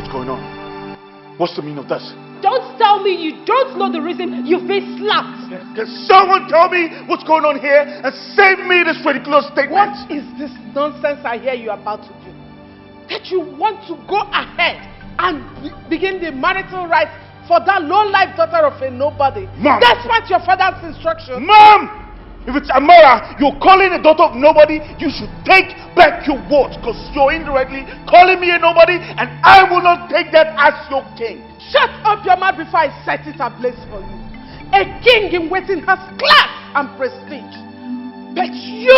What's going on? What's the meaning of this? Don't tell me you don't know the reason you've been slapped. Can someone tell me what's going on here and save me this ridiculous statement? What is this nonsense I hear you about to do? That you want to go ahead and begin the marital rights for that low-life daughter of a nobody. Mom! That's what your father's instruction. Mom! If it's Amara, you're calling a daughter of nobody, you should take back your words, because you're indirectly calling me a nobody, and I will not take that as your king. Shut up your mouth before I set it ablaze for you. A king in waiting has class and prestige. But you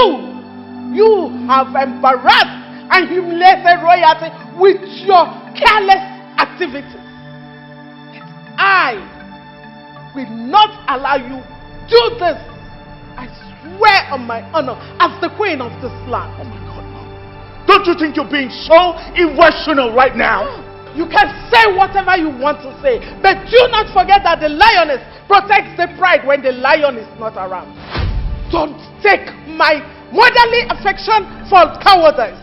have embarrassed and humiliated royalty with your careless activities. I will not allow you to do this. I swear on my honor as the queen of this land. Oh my God, Mom. Don't you think you're being so irrational right now? You can say whatever you want to say, but do not forget that the lioness protects the pride when the lion is not around. Don't take my motherly affection for cowardice,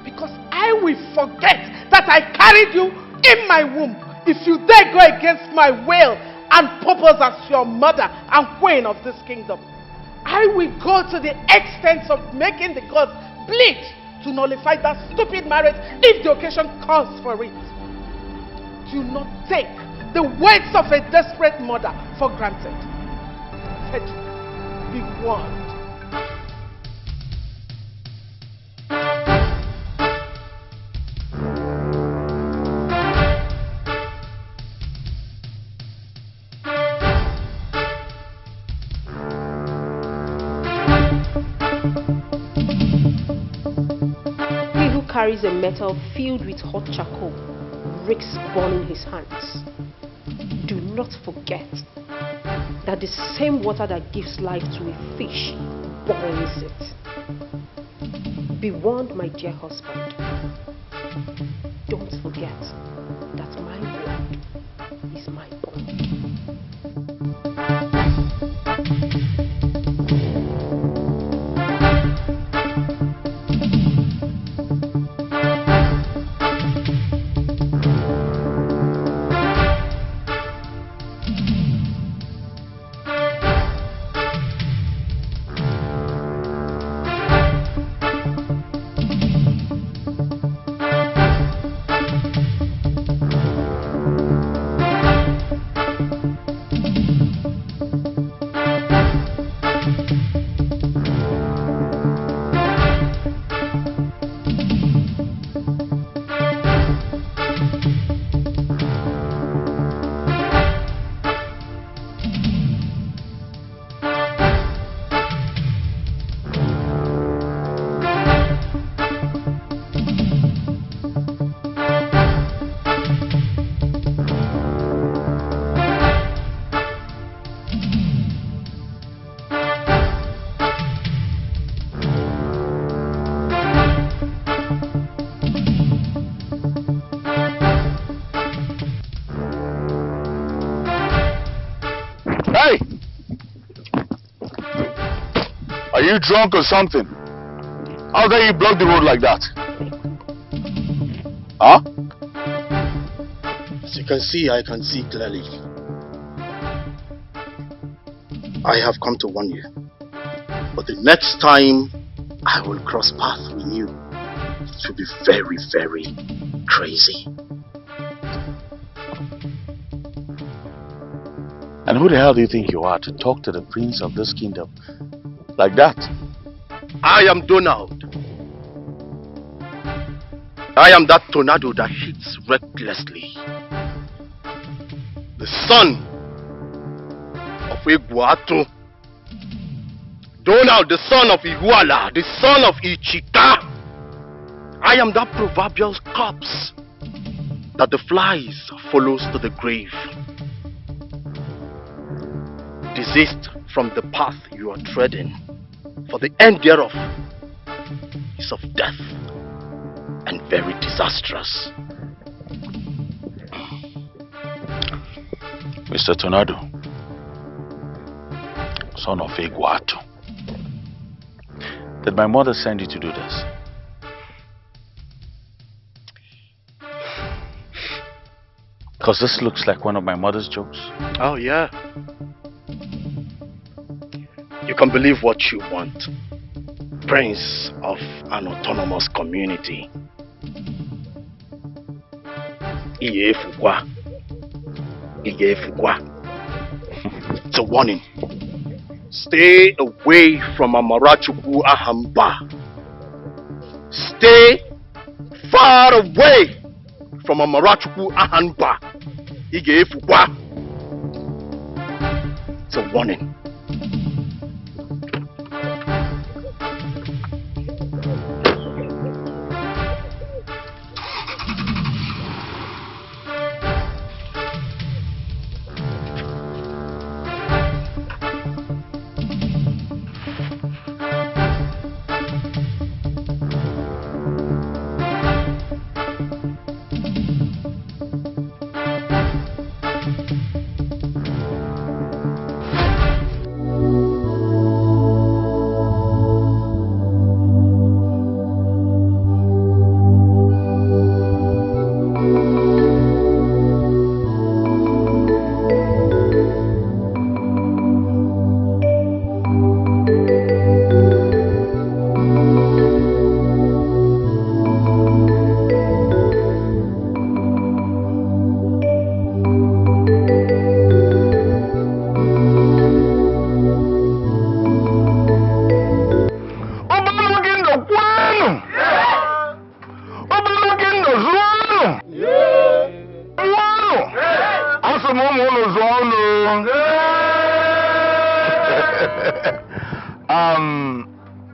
because I will forget that I carried you in my womb if you dare go against my will and purpose as your mother and queen of this kingdom. I will go to the extent of making the gods bleed to nullify that stupid marriage if the occasion calls for it. Do not take the words of a desperate mother for granted. Said, be warned. He who carries a metal filled with hot charcoal risks burning his hands. Do not forget that the same water that gives life to a fish boils it. Be warned, my dear husband. Don't forget that my word is my bond. Are you drunk or something? How dare you block the road like that? Huh? As you can see, I can see clearly. I have come to warn you. But the next time I will cross paths with you, it will be very, very crazy. And who the hell do you think you are to talk to the prince of this kingdom like that? I am Donald. I am that tornado that hits recklessly. The son of Iguatu. Donald, the son of Iguala, the son of Ichita. I am that proverbial corpse that the flies follows to the grave. Desist from the path you are treading, for the end thereof is of death and very disastrous. Mr. Tornado, son of Iguatu, did my mother send you to do this? Because this looks like one of my mother's jokes. Oh, yeah. You can believe what you want. Prince of an autonomous community. Iyefukwa. It's a warning. Stay away from Amarachuku Ahamba. Stay far away from Amarachuku Ahamba. Iyefukwa. It's a warning.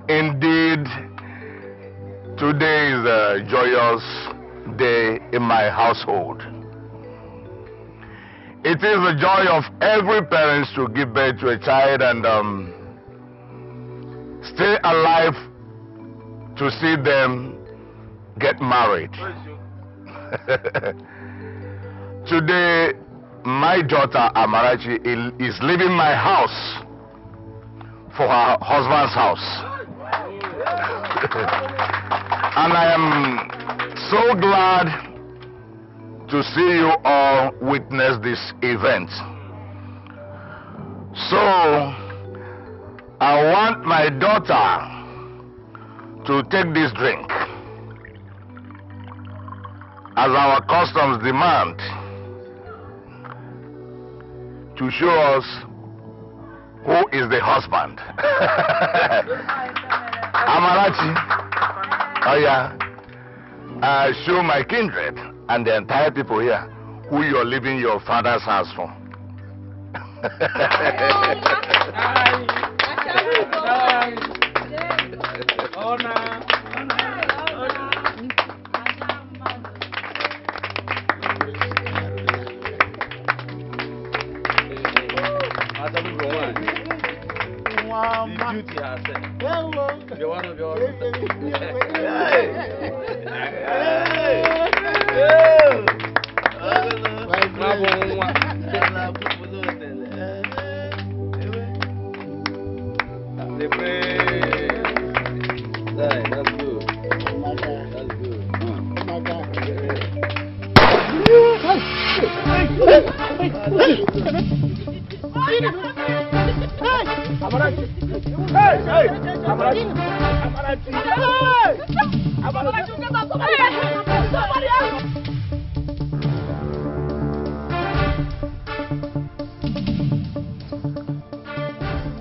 Indeed, today is a joyous day in my household. It is the joy of every parent to give birth to a child and stay alive to see them get married. Today, my daughter Amarachi is leaving my house for her husband's house. And I am so glad to see you all witness this event. So, I want my daughter to take this drink as our customs demand, to show us who is the husband. Amarachi, oh yeah, show my kindred and the entire people here who you're leaving your father's house for.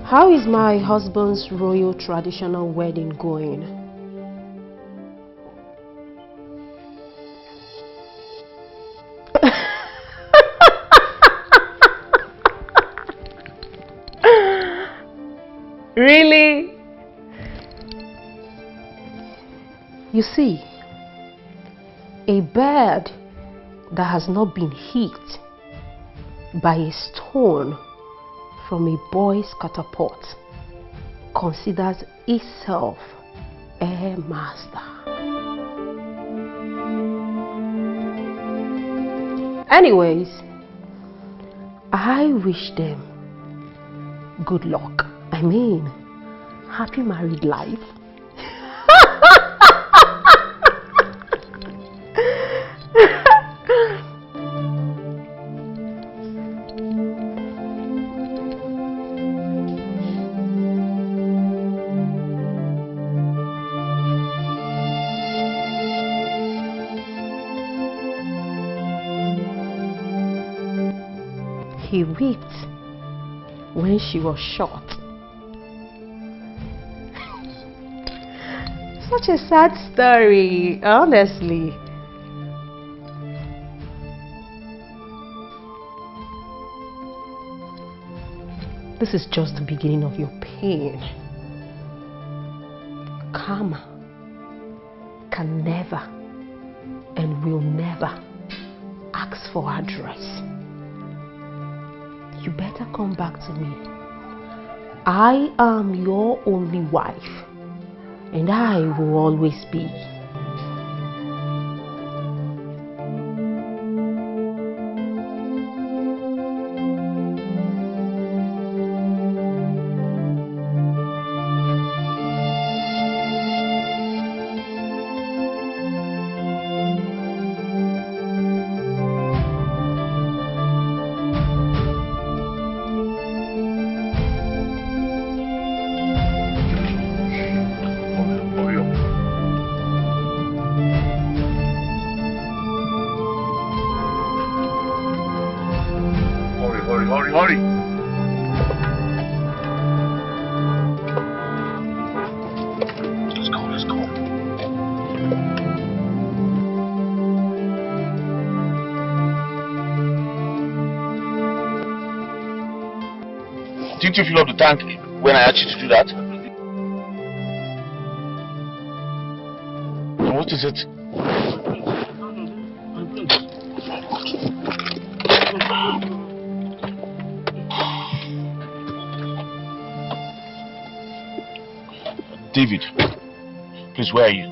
How is my husband's royal traditional wedding going? Really? You see, a bird that has not been hit by a stone from a boy's catapult considers itself a master. Anyways, I wish them good luck. I mean, happy married life. he wept when she was shot. Such a sad story, honestly. This is just the beginning of your pain. Karma can never and will never ask for address. You better come back to me. I am your only wife, and I will always be. Hurry. Let's go. Didn't you fill up the tank when I asked you to do that? And what is it? David, please, where are you?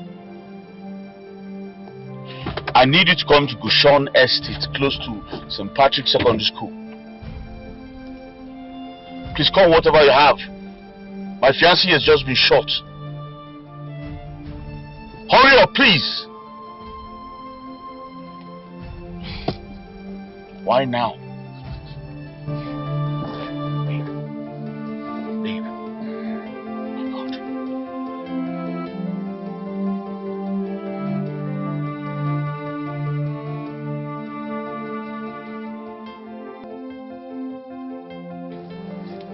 I need you to come to Gushon Estate, close to St. Patrick's Secondary School. Please call whatever you have. My fiancée has just been shot. Hurry up, please. Why now? Babe. Oh God.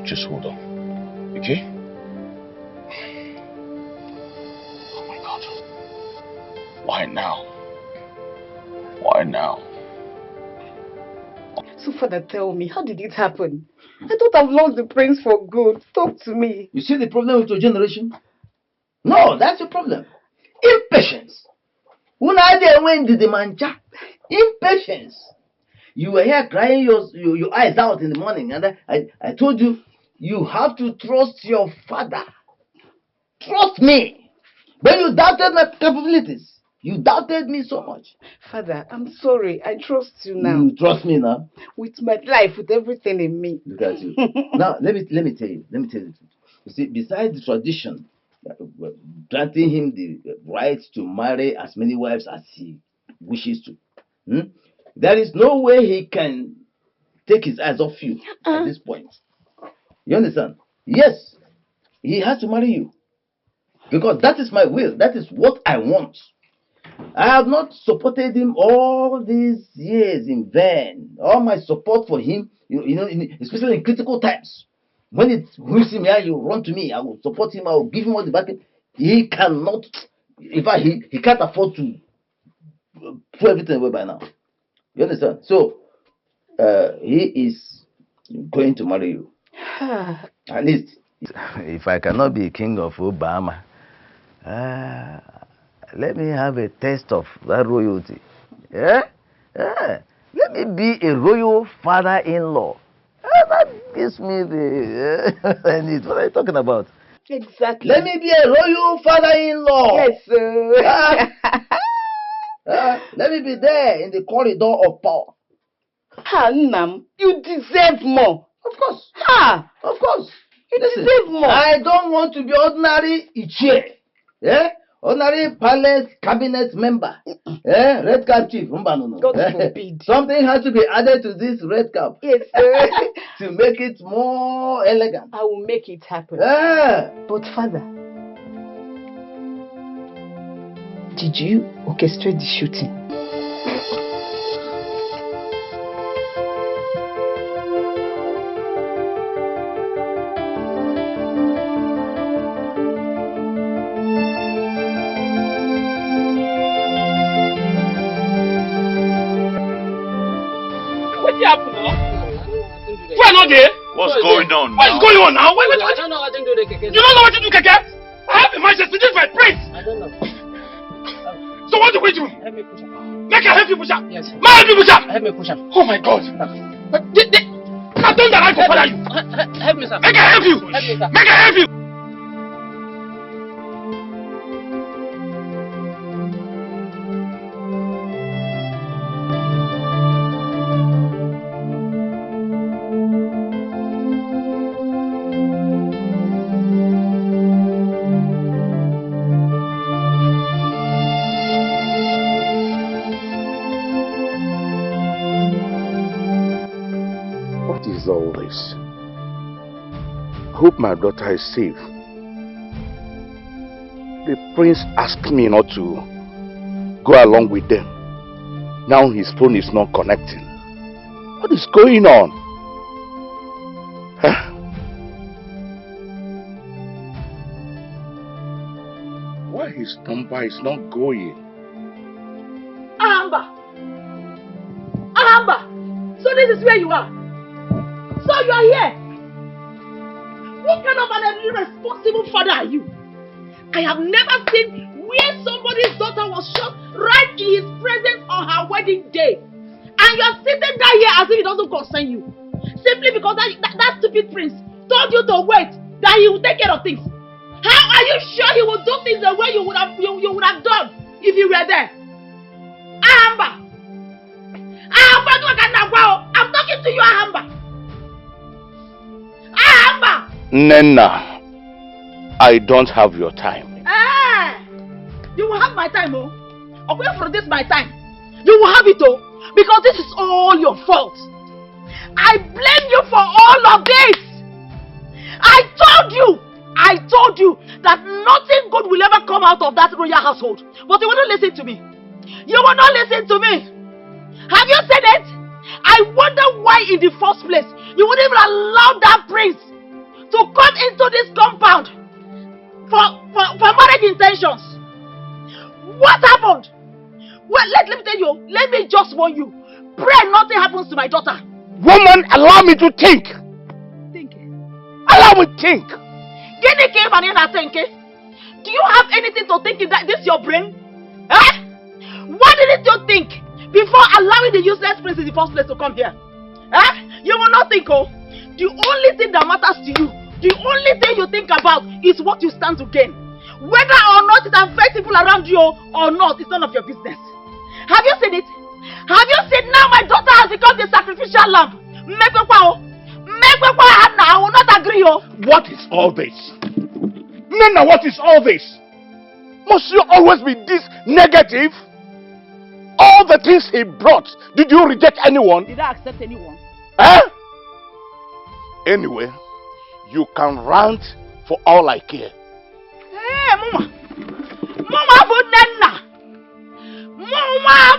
Just hold on, okay? Oh my God. Why now? Why now? So, Father, tell me, how did it happen? I thought I've lost the prince for good. Talk to me. You see the problem with your generation? No, that's your problem. Impatience. Una de when did the mancha? Impatience. You were here crying your eyes out in the morning, and I told you, you have to trust your father. Trust me. When you doubted my capabilities, you doubted me so much. Father, I'm sorry. I trust you now. You trust me now? With my life, with everything in me. Look at you. Now, let me tell you. Let me tell you the truth. You see, besides the tradition, granting him the right to marry as many wives as he wishes to, there is no way he can take his eyes off you at this point. You understand? Yes, he has to marry you. Because that is my will. That is what I want. I have not supported him all these years in vain. All my support for him, especially in critical times. When it hits him here, he will run to me. I will support him. I will give him all the backing. He cannot, in fact, he can't afford to throw everything away by now. You understand? So, he is going to marry you. At least, if I cannot be king of Obama, let me have a taste of that royalty. Let me be a royal father-in-law. That gives me the I need. What are you talking about? Exactly. Let me be a royal father-in-law. Yes, sir. Let me be there in the corridor of power. Nam, you deserve more. Of course. Of course. You deserve more. I don't want to be ordinary Ichie. Ordinary palace cabinet member. Red cap chief. God forbid. Something has to be added to this red cap. Yes, sir. To make it more elegant. I will make it happen. But Father, did you orchestrate the shooting? going on now? What's going on now? Wait. I don't know what to do the keke. You don't know what to do, Keke? I have a Manchester. This is my prince. I don't know. So what do we do? Help me push up. Make her help you push up. Yes. Ma help you push up. Help me push up. Oh my God. Now don't that I go follow you. Help me, sir. Make her help you. Help me, sir. Make her help you. All this. Hope my daughter is safe. The prince asked me not to go along with them. Now his phone is not connecting. What is going on? Huh? Why his number is not going? Ahamba! So this is where you are. So you are here. What kind of an irresponsible father are you? I have never seen where somebody's daughter was shot right in his presence on her wedding day. And you are sitting down here as if it doesn't concern you. Simply because that stupid prince told you to wait, that he will take care of things. How are you sure he will do things the way you would have done if you were there? Ahamba! I'm talking to you, Ahamba! Nena, I don't have your time. You will have my time, oh. Away from this, my time. You will have it, oh. Because this is all your fault. I blame you for all of this. I told you that nothing good will ever come out of that royal household. But you will not listen to me. You will not listen to me. Have you said it? I wonder why in the first place you wouldn't even allow that prince to come into this compound for marriage intentions. What happened? Well, let me tell you. Let me just warn you. Pray nothing happens to my daughter. Woman, allow me to think. Think. Allow me to think. Do you have anything to think in this your brain? Eh? What didn't you think before allowing the useless prince in the first place to come here? Eh? You will not think, oh. The only thing that matters to you, the only thing you think about is what you stand to gain. Whether or not it affects people around you or not, it's none of your business. Have you seen it? Have you seen now my daughter has become the sacrificial lamb? I will not agree. What is all this? Nana, what is all this? Must you always be this negative? All the things he brought, did you reject anyone? Did I accept anyone? Eh? Anyway, you can rant for all I care. Hey, Mama. Mama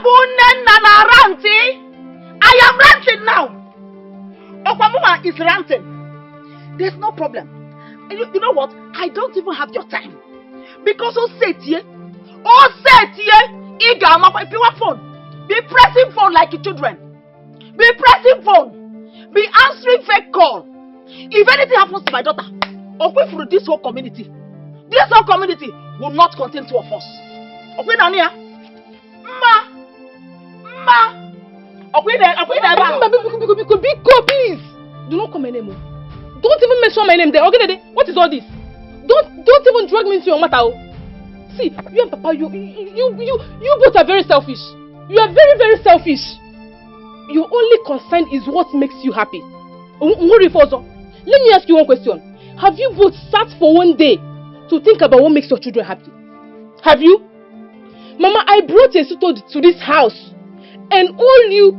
Bunenna na ranting. I am ranting now. Okwa Mama is ranting. There's no problem. You know what? I don't even have your time. Because phone. Be pressing phone like children. Be pressing phone. Be answering fake call. If anything happens to my daughter, okay, through this whole community will not contain two of us. Okay, Nania? Ma. Okay, there. Big go, please. Do not call my name. Don't even mention my name there. Okay, what is all this? Don't even drag me into your matter. See, you and Papa, you both are very selfish. You are very, very selfish. Your only concern is what makes you happy. Let me ask you one question. Have you both sat for one day to think about what makes your children happy? Have you? Mama, I brought a suitor to this house, and all you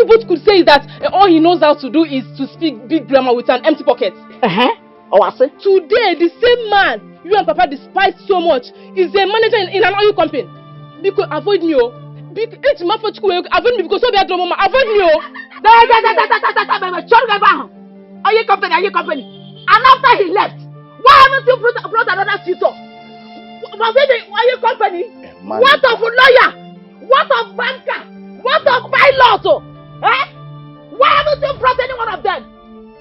both could say is that all he knows how to do is to speak big grammar with an empty pocket. Today, the same man you and Papa despise so much is a manager in an oil company. Because avoid me, avoid me because Mama, avoid me, Are you company? And after he left, why haven't you brought another suitor? Are you company? What of a lawyer? What of banker? What of pilot? Eh? Why haven't you brought any one of them?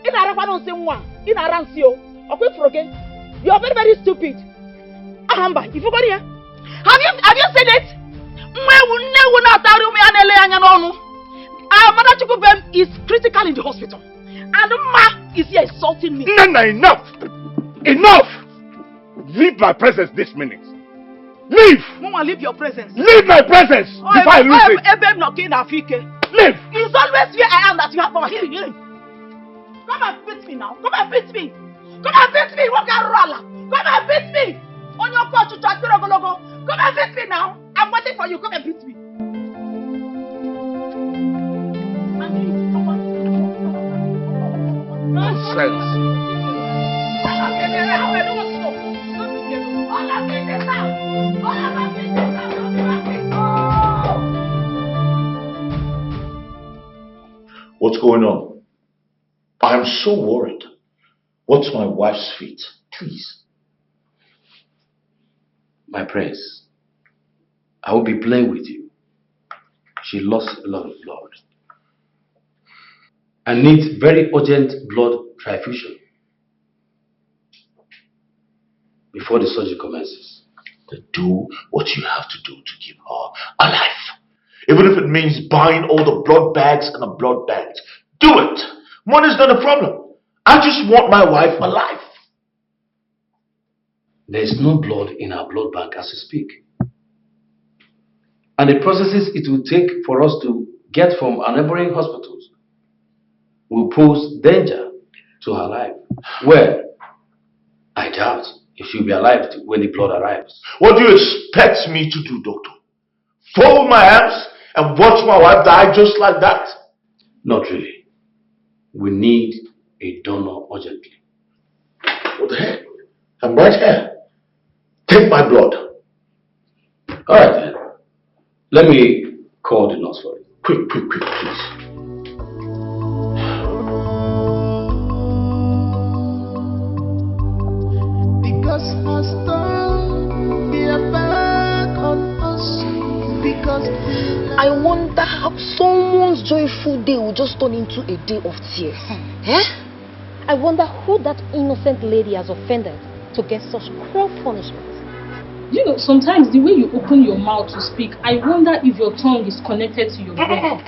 If I don't see one. in around you. Okay, for again. You are very, very stupid. Ahamba, if you got here. Have you said it? Mother Chukubem is critical in the hospital. And Ma is here insulting me. Nana, enough! Enough! Leave my presence this minute. Leave! Mama, leave your presence. Leave my presence before I lose it. Leave! It's always where I am that you have power. Come and beat me now. Come and beat me. Come and beat me. Come and beat me. On your coach, come and beat me now. I'm waiting for you. Come and beat me. Nonsense. What's going on? I'm so worried. What's my wife's fate? Please. My prince, I will be playing with you. She lost a lot of blood and needs very urgent blood transfusion before the surgery commences. Then do what you have to do to keep her alive. Even if it means buying all the blood bags and the blood bags. Do it! Money's not a problem. I just want my wife alive. There is no blood in our blood bank as we speak. And the processes it will take for us to get from our neighboring hospitals will pose danger to her life. Well, I doubt if she'll be alive when the blood arrives. What do you expect me to do, doctor? Fold my hands and watch my wife die just like that? Not really. We need a donor urgently. What the heck? I'm right here. Take my blood. Alright then. Let me call the nurse for it. Quick, please. Because our storm, they are back on us. Because I wonder how someone's joyful day will just turn into a day of tears. I wonder who that innocent lady has offended to get such cruel punishment. You know, sometimes the way you open your mouth to speak, I wonder if your tongue is connected to your brain.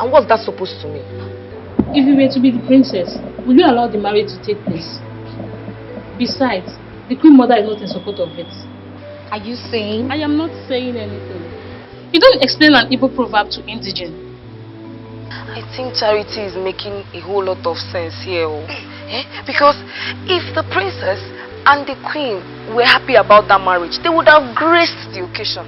And what's that supposed to mean? If you were to be the princess, will you allow the marriage to take place? Besides, the queen mother is not in support of it. Are you saying? I am not saying anything. You don't explain an Igbo proverb to indigent. I think Charity is making a whole lot of sense here. Because if the princess and the queen were happy about that marriage, they would have graced the occasion.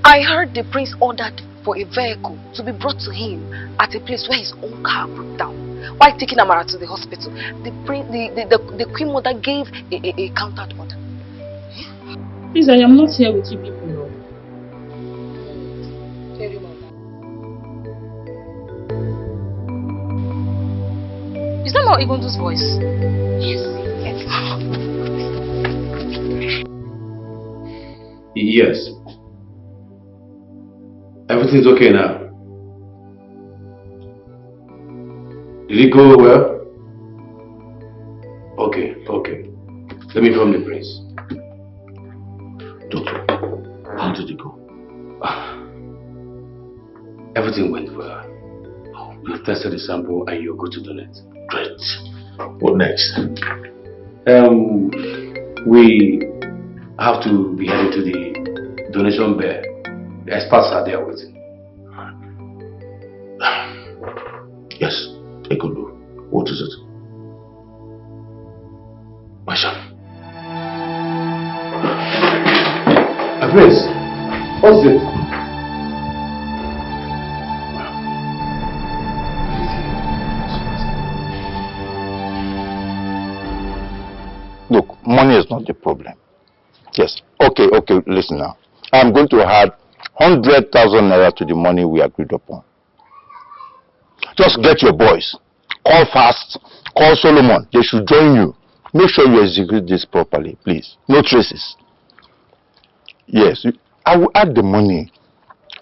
I heard the prince ordered for a vehicle to be brought to him at a place where his own car broke down. While taking Amara to the hospital, the queen mother gave a counter order. Please, I am not here with you people. No. Is that not Igondu's voice? Yes. Yes. Everything's okay now. Did it go well? Okay. Let me inform the prince. Doctor, how did it go? Everything went well. We've tested the sample and you're good to donate. Great. What next? We have to be headed to the donation bed. The experts are there waiting. Yes, take a look. What is it? My son. Prince, what's it? Look, money is not the problem. Yes. Okay, listen now. I'm going to add 100,000 naira to the money we agreed upon. Just get your boys. Call fast. Call Solomon. They should join you. Make sure you execute this properly, please. No traces. Yes, I will add the money.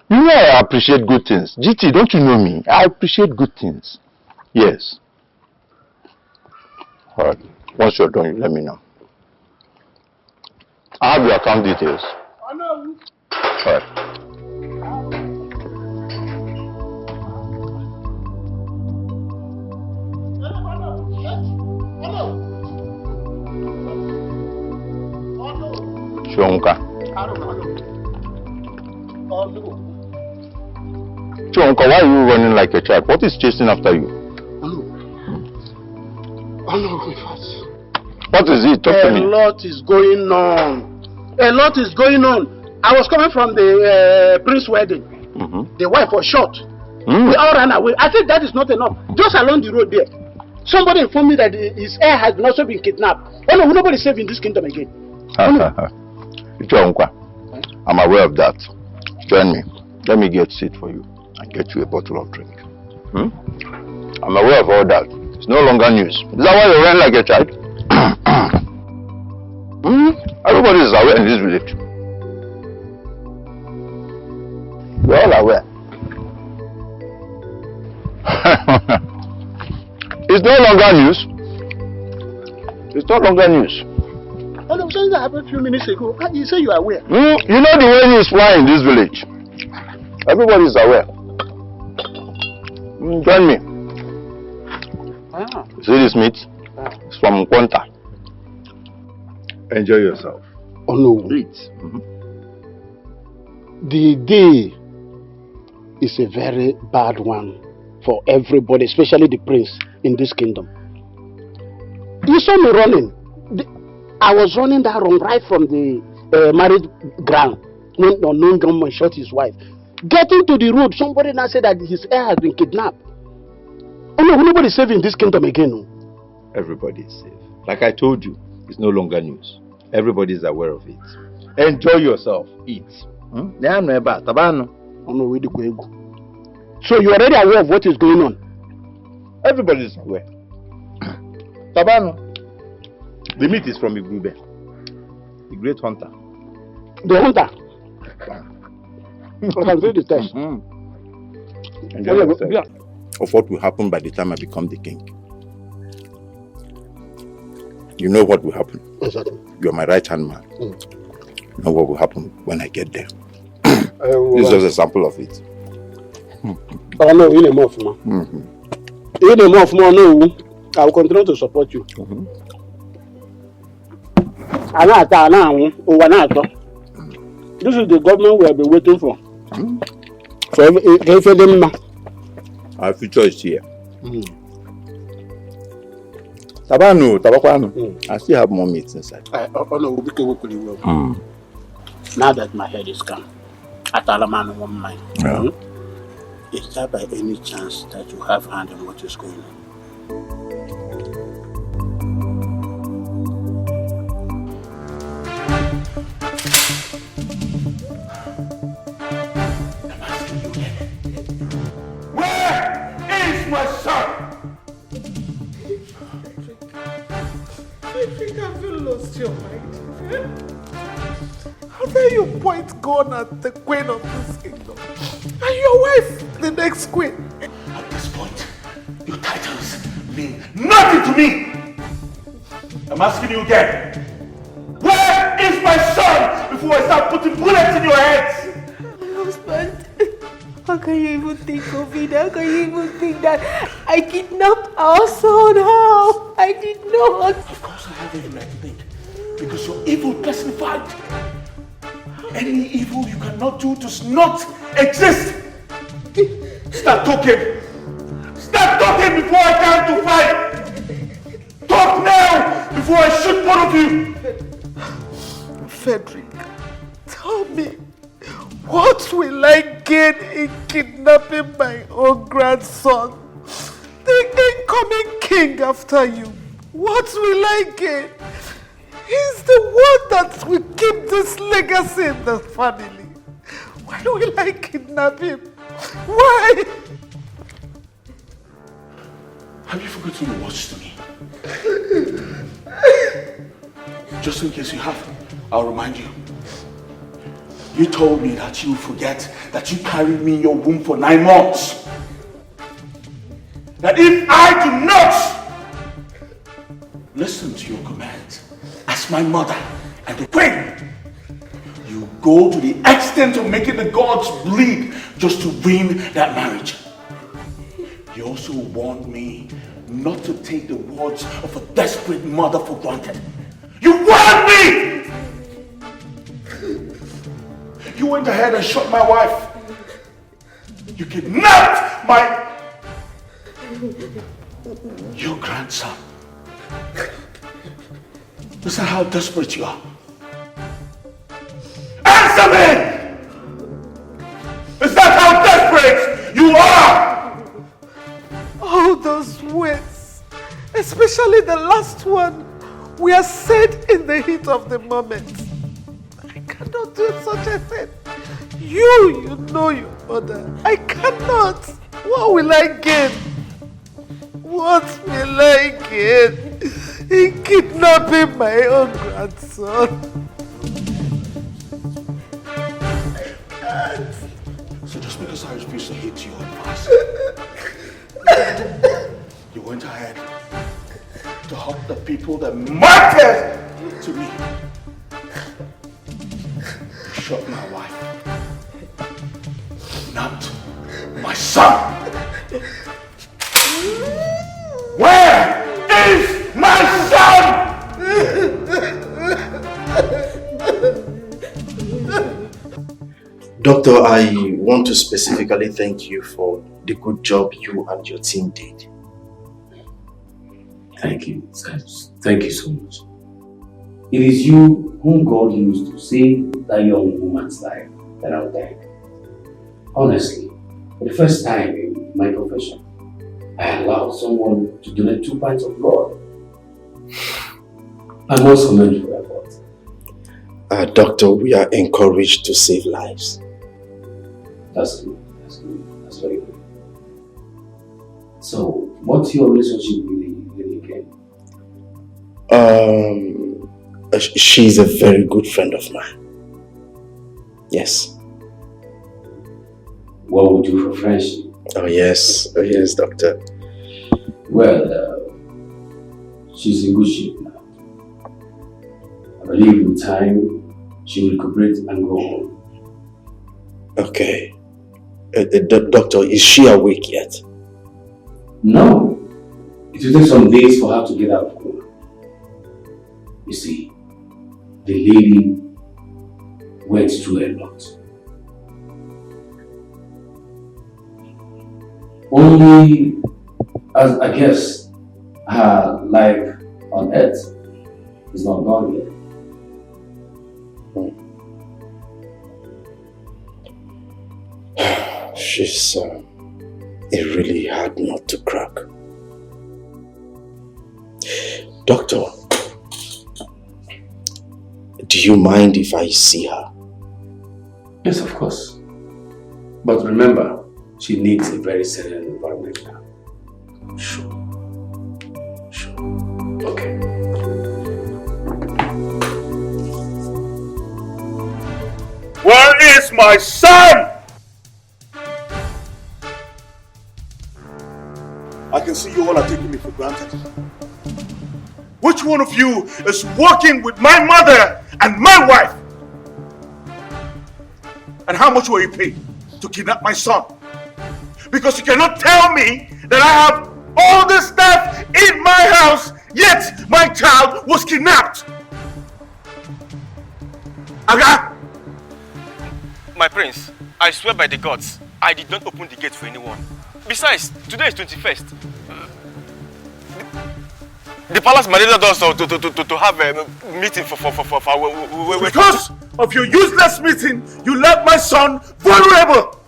You know I appreciate good things. GT, don't you know me? I appreciate good things. Yes. Alright. Once you're done, you let me know. I have your account details. I know. Alright. Chionka. Chionka, why are you running like a child? What is chasing after you? What is it? Talk to me. A lot is going on. A lot is going on. I was coming from the prince wedding. The wife was shot. We all ran away. I said that is not enough. Just along the road there, somebody informed me that his heir has also been kidnapped. Oh no, nobody is safe in this kingdom again. I'm aware of that. Join me. Let me get seat for you and get you a bottle of drink. I'm aware of all that. It's no longer news. Is that why you ran like a child? Everybody is aware in this village. We're all aware. It's no longer news. It's no longer news. Oh no, something that happened a few minutes ago. You say you are aware. You know the way news fly in this village. Everybody is aware. Join me. See this meat? It's from Kwanta. Enjoy yourself. Oh no. Eat. The day is a very bad one for everybody, especially the prince in this kingdom. You saw me running. I was running that wrong right from the marriage ground when the unknown gunman shot his wife. Getting to the road, somebody now said that his heir has been kidnapped. Oh no, nobody is safe in this kingdom again. No? Everybody is safe. Like I told you, it's no longer news. Everybody is aware of it. Enjoy yourself. Eat. Oh no, so you're already aware of what is going on? Everybody is aware. Tabano. The meat is from Igube, the great hunter. The hunter? I can do the test. Enjoy yourself. Of what will happen by the time I become the king. You know what will happen. Exactly. You are my right hand man. You know what will happen when I get there. This is just a sample of it. Oh no, in a month, man. In a month, no, I will continue to support you. This is the government we have been waiting for. Our future is here. Tabano, I still have more meat inside. Now that my head is calm, Atalaman one mind. Is there by any chance that you have hand in what is going on? My son! I think have you lost your mind? How dare you point gun at the queen of this kingdom? And your wife, the next queen? At this point, your titles mean nothing to me! I'm asking you again. Where is my son before I start putting bullets in your heads? My husband. How can you even think of it? How can you even think that I kidnapped our son? How? I did not. Of course I have every right to think. Because you're evil personified. Any evil you cannot do does not exist. Start talking. Start talking before I come to fight. Talk now before I shoot both of you. Frederick, tell me. What will I gain in kidnapping my own grandson? The incoming king after you. What will I gain? He's the one that will keep this legacy in the family. Why will I kidnap him? Why? Have you forgotten your words to me? Just in case you have, I'll remind you. You told me that you forget that you carried me in your womb for 9 months. That if I do not listen to your commands as my mother and the queen. You go to the extent of making the gods bleed just to win that marriage. You also warned me not to take the words of a desperate mother for granted. You warned me! You went ahead and shot my wife. You kidnapped your grandson. Is that how desperate you are? Answer me! Is that how desperate you are? All those words, especially the last one, we are said in the heat of the moment. I cannot do such a thing. You know your mother. I cannot. What will I gain? What will I gain in kidnapping my own grandson? So just because I refuse to hit your advice, you went ahead to help the people that mattered to me. You shot my wife, not my son. Where is my son? Doctor, I want to specifically thank you for the good job you and your team did. Thank you. Thank you so much. It is you whom God used to save that young woman's life that I died. Honestly, for the first time in my profession, I allowed someone to donate 2 pints of blood. I must commend you for your effort. Doctor, we are encouraged to save lives. That's good. That's very good. So, what's your relationship with the girl? She's a very good friend of mine. Yes. What would you do for friendship? Oh yes, doctor. Well, she's in good shape now. I believe with time, she will recuperate and go home. Okay. Doctor, is she awake yet? No. It will take some days for her to get out of coma. You see, the lady went through a lot. Only, as I guess, her life on earth is not done yet. She's a really hard nut to crack. Doctor, do you mind if I see her? Yes, of course. But remember, she needs a very serene environment now. Sure. Okay. Where is my son? I can see you all are taking me for granted. Which one of you is working with my mother and my wife? And how much were you paid to kidnap my son? Because you cannot tell me that I have all this stuff in my house, yet my child was kidnapped. Aga? My prince, I swear by the gods, I did not open the gate for anyone. Besides, today is 21st. The palace mandated us to have a meeting for because of your useless meeting, you left my son vulnerable.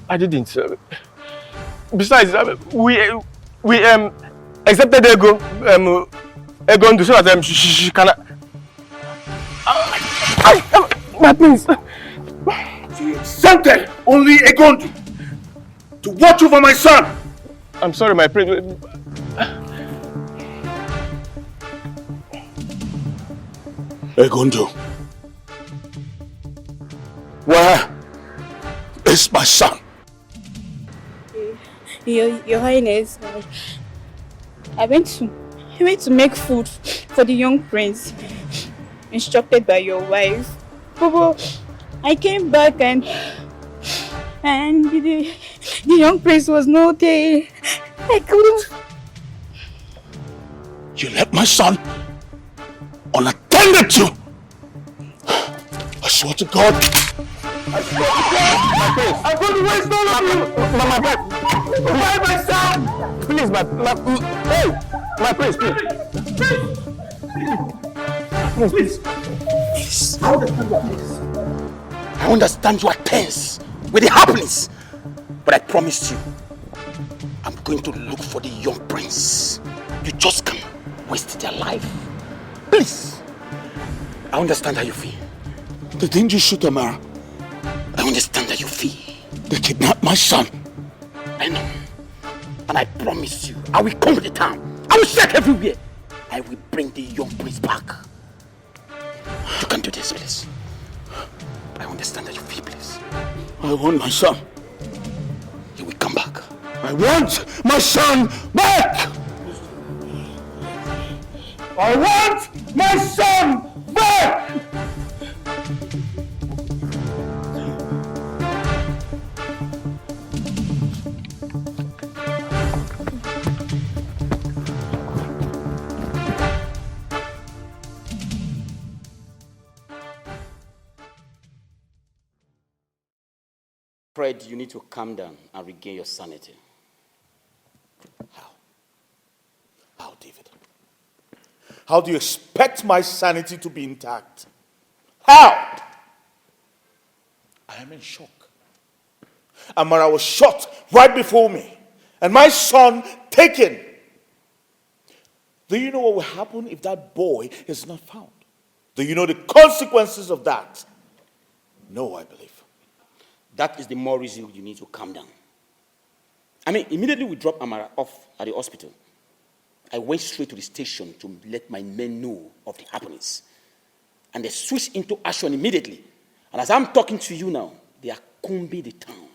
I didn't. Besides, we accepted Ego to so that she can. My prince. She accepted only Egondu to watch over my son. I'm sorry, my prince. Egondu, where is my son? Your Highness, I went to I went to make food for the young prince, instructed by your wife. But I came back and the young prince was not there. I couldn't. You left my son unattended to. I swear to God. I swear to God. I'm going to waste all of you. My Why my son? Please, hey, my prince, please. Please. I understand you are tense with the happenings, but I promised you, I'm going to look for the young prince. You just can't waste their life. Please. I understand how you feel. Didn't you shoot Amara? I understand how you feel. They kidnapped my son. I know. And I promise you, I will come to the town. I will check everywhere. I will bring the young prince back. You can do this, please. I understand how you feel, please. I want my son. He will come back. I want my son back! I want my son back! Fred, you need to calm down and regain your sanity. How, David? How do you expect my sanity to be intact? How? I am in shock. Amara was shot right before me, and my son taken. Do you know what will happen if that boy is not found? Do you know the consequences of that? No, I believe. That is the more reason you need to calm down. I mean, immediately we dropped Amara off at the hospital. I went straight to the station to let my men know of the happenings. And they switched into action immediately. And as I'm talking to you now, they are combing the town.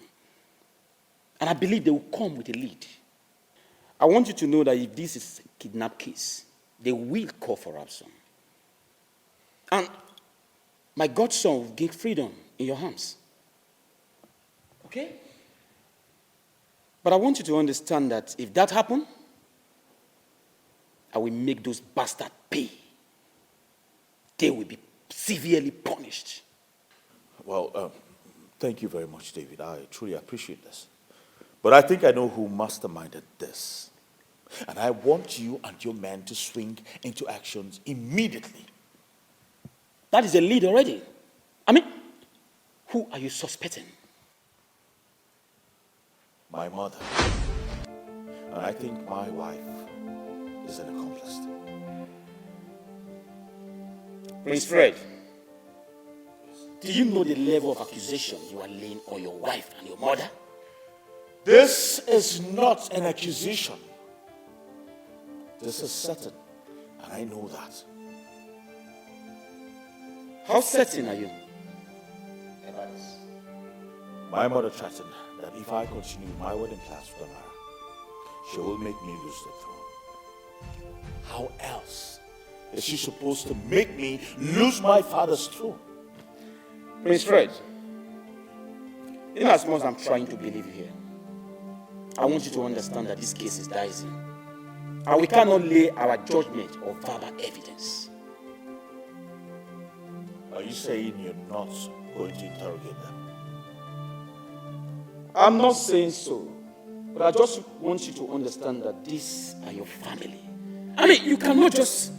And I believe they will come with a lead. I want you to know that if this is a kidnap case, they will call for ransom. And my godson will gain freedom in your hands. Okay? But I want you to understand that if that happens, I will make those bastards pay. They will be severely punished. Well, thank you very much, David. I truly appreciate this. But I think I know who masterminded this. And I want you and your men to swing into actions immediately. That is a lead already. I mean, who are you suspecting? My mother. And I think my wife is an accomplice. Prince Fred, do you know the level of accusation you are laying on your wife and your mother? This is not an accusation. This is certain, and I know that. How certain are you about this? My mother threatened that if I continue my wedding plans with Amara, she will make me lose the throne. How else is she supposed to make me lose my father's throne? Prince Fred, in as much as I'm trying to believe you here, I want you to understand that this case is dicey. And we cannot lay our judgment on verbal evidence. Are you saying you're not going to interrogate them? I'm not saying so. But I just want you to understand that these are your family. I mean, you cannot just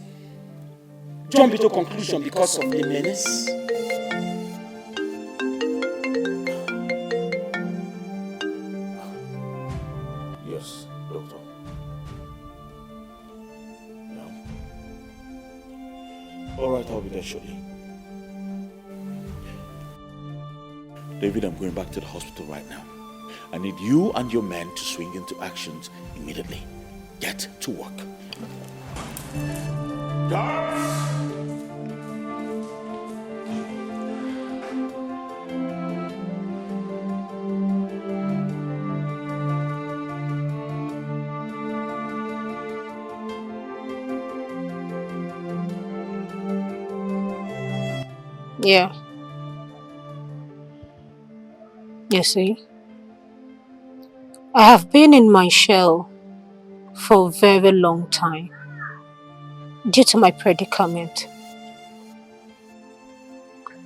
jump into conclusion because of a menace. Yes, Doctor. All right, I'll be there shortly. David, I'm going back to the hospital right now. I need you and your men to swing into actions immediately. Get to work. Guards! Yeah. You see, I have been in my shell for a very long time due to my predicament.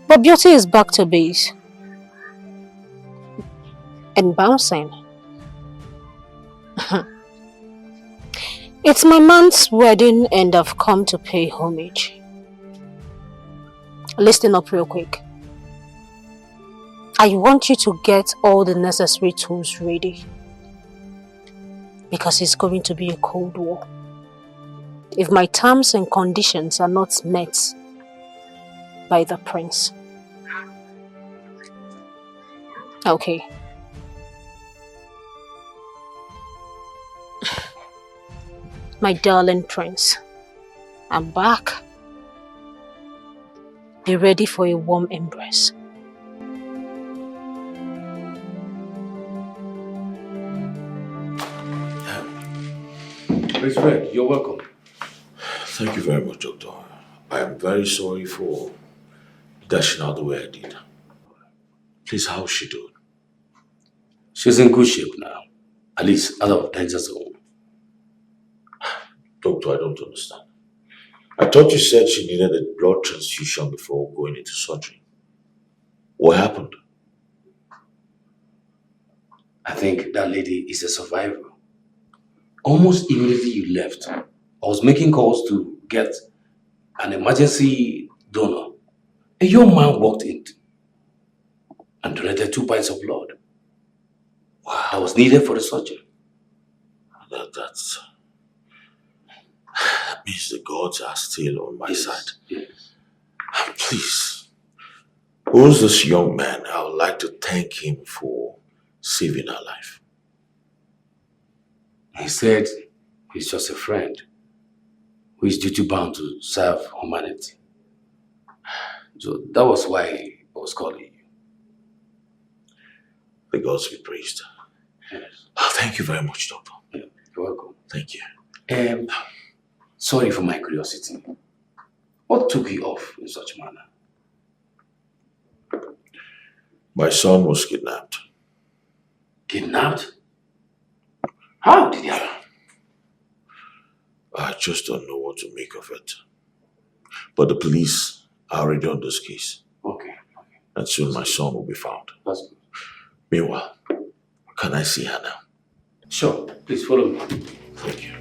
But beauty is back to base and bouncing. It's my man's wedding and I've come to pay homage. Listen up real quick. I want you to get all the necessary tools ready. Because it's going to be a cold war. If my terms and conditions are not met by the prince. Okay. My darling prince, I'm back. Be ready for a warm embrace. Prince Fred, you're welcome. Thank you very much, Doctor. I am very sorry for dashing out the way I did. Please, how's she doing? She's in good shape now. At least out of danger zone. Doctor, I don't understand. I thought you said she needed a blood transfusion before going into surgery. What happened? I think that lady is a survivor. Almost immediately you left, I was making calls to get an emergency donor. A young man walked in and donated 2 pints of blood. Wow. That was needed for the surgery. That means the gods are still on my side. Yes. Please, who's this young man? I would like to thank him for saving our life. He said he's just a friend who is duty-bound to serve humanity. So that was why I was calling you. The gods be praised. Yes. Oh, thank you very much, Doctor. Yeah, you're welcome. Thank you. Sorry for my curiosity. What took you off in such manner? My son was kidnapped. Kidnapped? How did it happen? I just don't know what to make of it. But the police are already on this case. Okay. And soon my son will be found. That's good. Meanwhile, can I see her now? Sure. Please follow me. Thank you.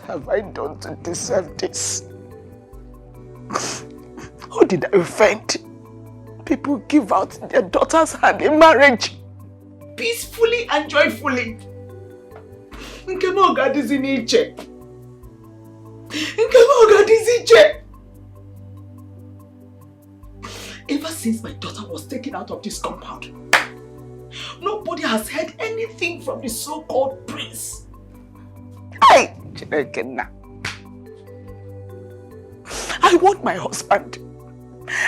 Have I done to deserve this? How did I offend? People give out their daughters' hand in marriage peacefully and joyfully. Nkemoga diziniche. Ever since my daughter was taken out of this compound, nobody has heard anything from the so-called prince. I want my husband.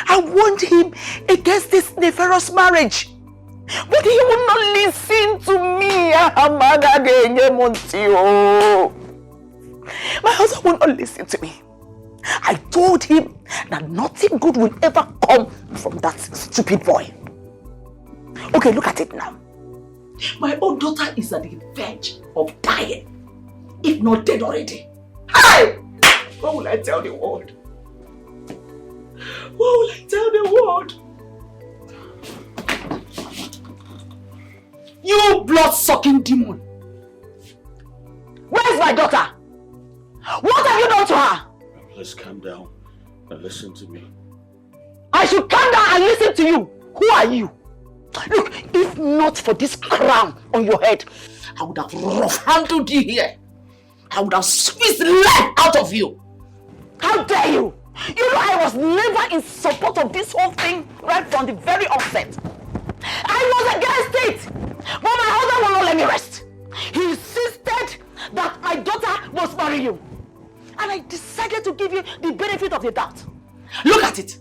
I want him against this nefarious marriage. But he will not listen to me. My husband will not listen to me. I told him that nothing good will ever come from that stupid boy. Okay, look at it now. My own daughter is at the verge of dying, if not dead already. Hi! What will I tell the world? What will I tell the world? You blood-sucking demon! Where's my daughter? What have you done to her? Please calm down and listen to me. I should calm down and listen to you. Who are you? Look, if not for this crown on your head, I would have rough-handled you here. I would have squeezed the life out of you. How dare you? You know I was never in support of this whole thing right from the very outset. I was against it. But my husband will not let me rest. He insisted that my daughter must marry you. And I decided to give you the benefit of the doubt. Look at it.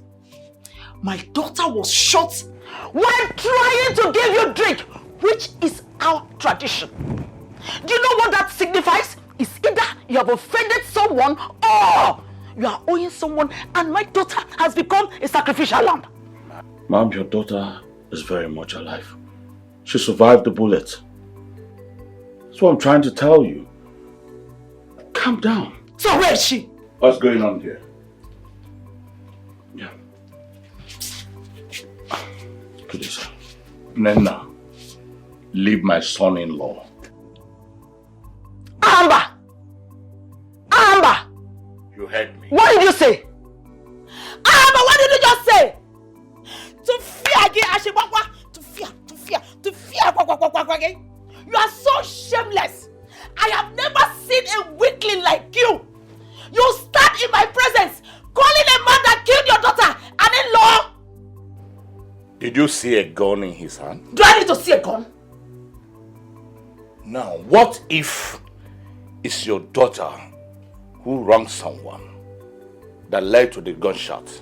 My daughter was shot while trying to give you drink, which is our tradition. Do you know what that signifies? It's either you have offended someone or you are owing someone, and my daughter has become a sacrificial lamb. Mom, your daughter is very much alive. She survived the bullet. That's what I'm trying to tell you. Calm down. So where is she? What's going on here? Yeah. Please. Nena, leave my son-in-law. Amber! Amber! You heard me. What did you say? Amber, what did you just say? To fear again, Ashibakwa. To fear. You are so shameless. I have never seen a weakling like you. You stand in my presence, calling a man that killed your daughter an in-law. Did you see a gun in his hand? Do I need to see a gun? Now, what if it's your daughter who wronged someone that led to the gunshot?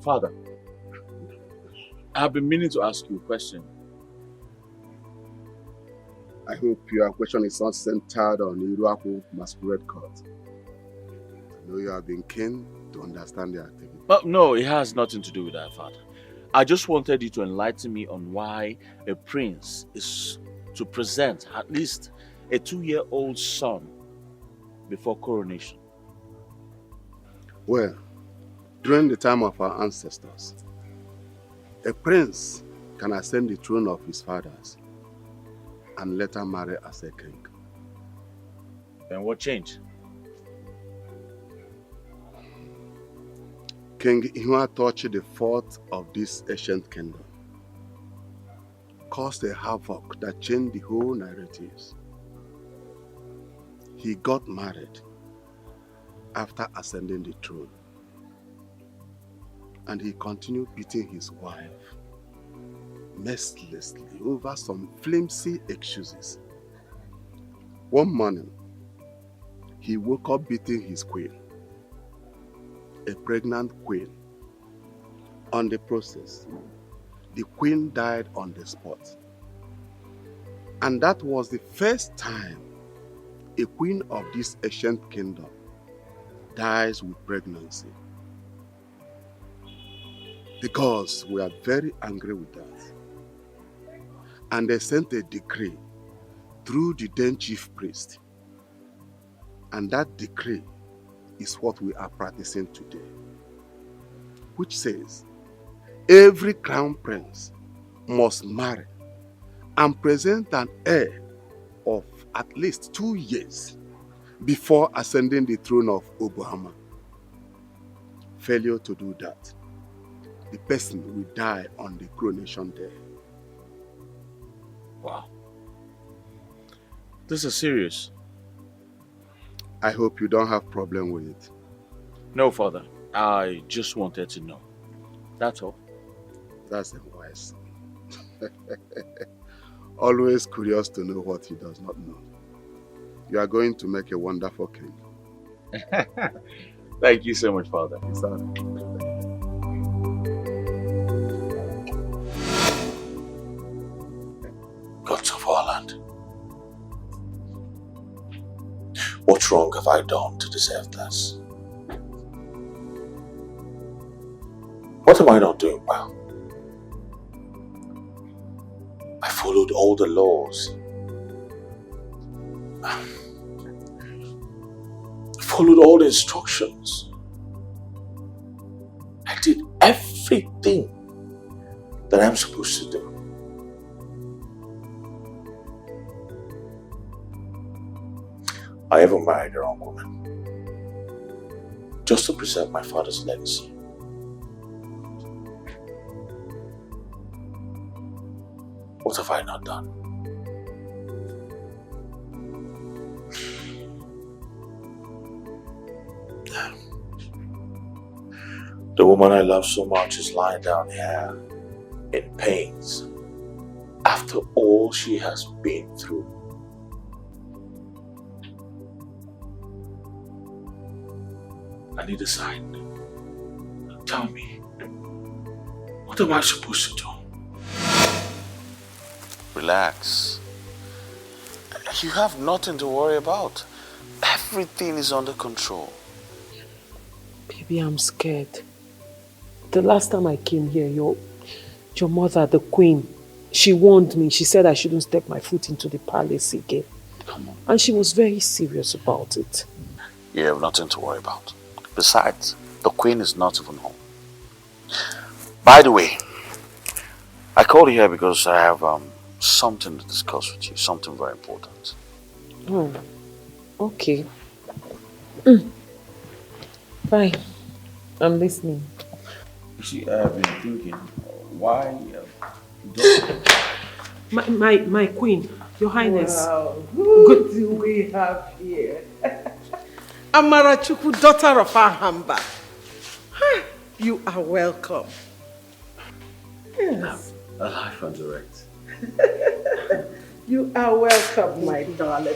Father, I've been meaning to ask you a question. I hope your question is not centered on Iruaku Masquerade Court. I know you have been keen to understand the activity. No, it has nothing to do with that, Father. I just wanted you to enlighten me on why a prince is to present at least a 2-year-old son before coronation. Well, during the time of our ancestors, a prince can ascend the throne of his fathers and later marry as a king. Then what changed? King Ihuatochi IV of this ancient kingdom caused a havoc that changed the whole narratives. He got married after ascending the throne, and he continued beating his wife mercilessly over some flimsy excuses. One morning, he woke up beating his queen, a pregnant queen. On the process, the queen died on the spot. And that was the first time a queen of this ancient kingdom dies with pregnancy. The gods were very angry with that. And they sent a decree through the then chief priest. And that decree is what we are practicing today, which says every crown prince must marry and present an heir of at least 2 years before ascending the throne of Obuama. Failure to do that, the person will die on the coronation day. Wow. This is serious. I hope you don't have problem with it. No, Father. I just wanted to know. That's all. That's a wise son. Always curious to know what he does not know. You are going to make a wonderful king. Thank you so much, Father. It's all right. Gods of our land. What wrong have I done to deserve this? What am I not doing well? I followed all the laws. I followed all the instructions. I did everything that I'm supposed to do. I even married the wrong woman just to preserve my father's legacy. What have I not done? The woman I love so much is lying down here in pains after all she has been through. I need a sign. Tell me, what am I supposed to do? Relax. You have nothing to worry about. Everything is under control. Baby, I'm scared. The last time I came here, your mother, the queen, she warned me. She said I shouldn't step my foot into the palace again. Come on. And she was very serious about it. You have nothing to worry about. Besides, the queen is not even home. By the way, I called you here because I have something to discuss with you, something very important. Oh, okay. Fine. I'm listening. You see, I have been thinking, why My queen, your highness. Wow, who do we have here? Amarachuku, daughter of Ahamba. You are welcome. Yes. Alive and direct. You are welcome, my darling.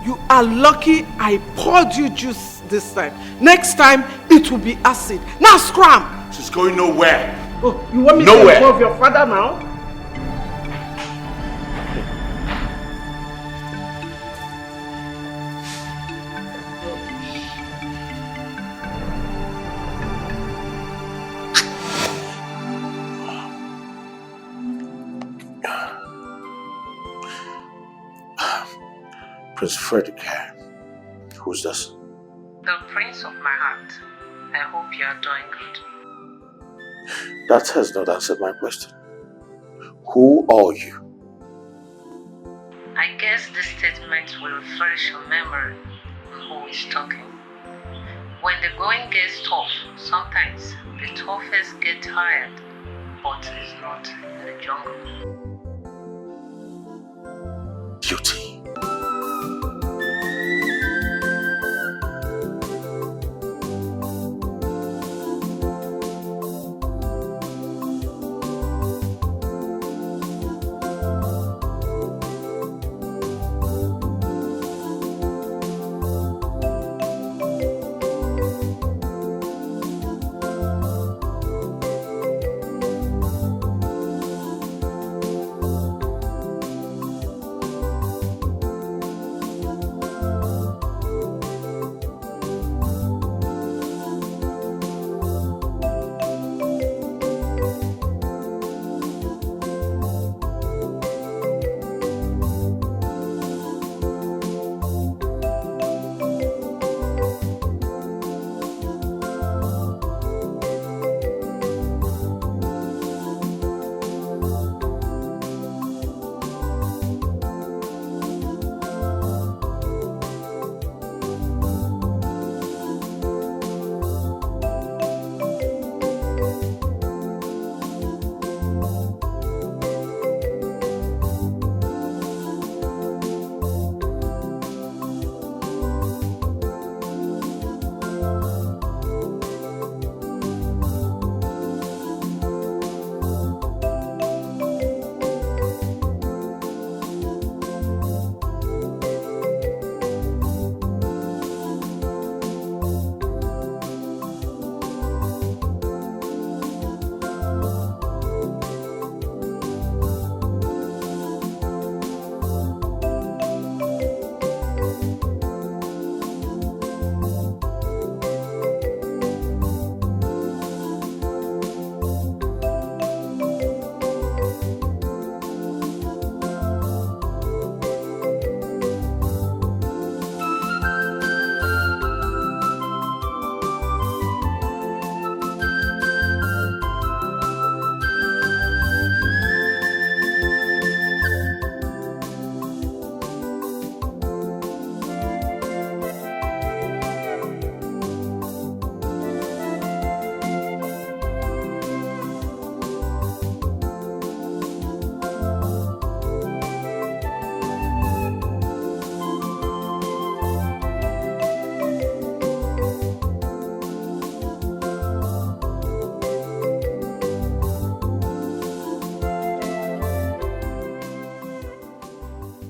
You are lucky I poured you juice this time. Next time, it will be acid. Now scram! She's going nowhere. Oh, you want me Nowhere. to involve your father now? Prince Frederick here. Who's this? The prince of my heart. I hope you are doing good. That has not answered my question. Who are you? I guess this statement will refresh your memory who is talking. When the going gets tough, sometimes the toughest get tired, but it's not in the jungle. Beauty.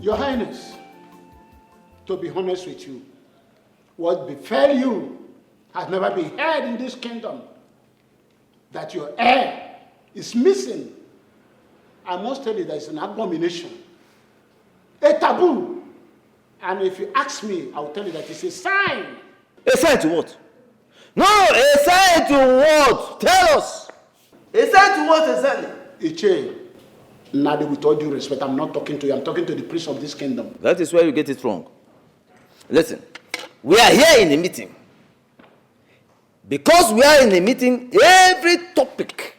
Your Highness, to be honest with you, what befell you has never been heard in this kingdom. That your heir is missing. I must tell you that it's an abomination, a taboo. And if you ask me, I will tell you that it's a sign. A sign to what? No, a sign to what? Tell us. A sign to what exactly? Iche, Nadi, with all due respect, I'm not talking to you. I'm talking to the priest of this kingdom. That is where you get it wrong. Listen, we are here in a meeting. Because we are in a meeting, every topic,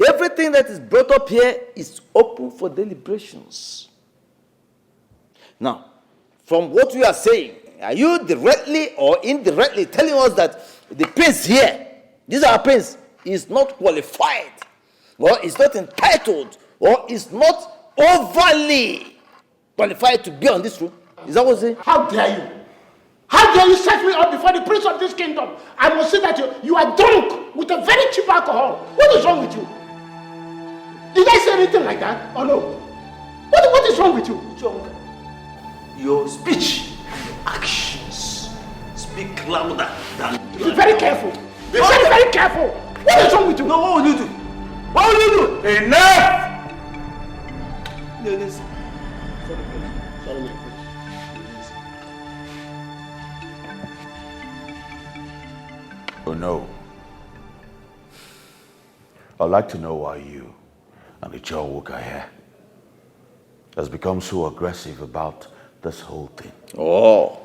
everything that is brought up here is open for deliberations. Now, from what we are saying, are you directly or indirectly telling us that the prince here, this is our prince, is not qualified, or is not entitled, or is not overly qualified to be on this room? Is that what you're saying? How dare you? How dare you set me up before the prince of this kingdom? I must say that you are drunk with a very cheap alcohol. What is wrong with you? Did I say anything like that? Or no? What is wrong with you? Your speech and your actions speak louder than... Be very careful. Be very careful. What is wrong with you? No, what will you do? What will you do? Enough! No, listen. Sorry, my friend. Oh no. I'd like to know why you and the Joe Walker here has become so aggressive about this whole thing. Oh.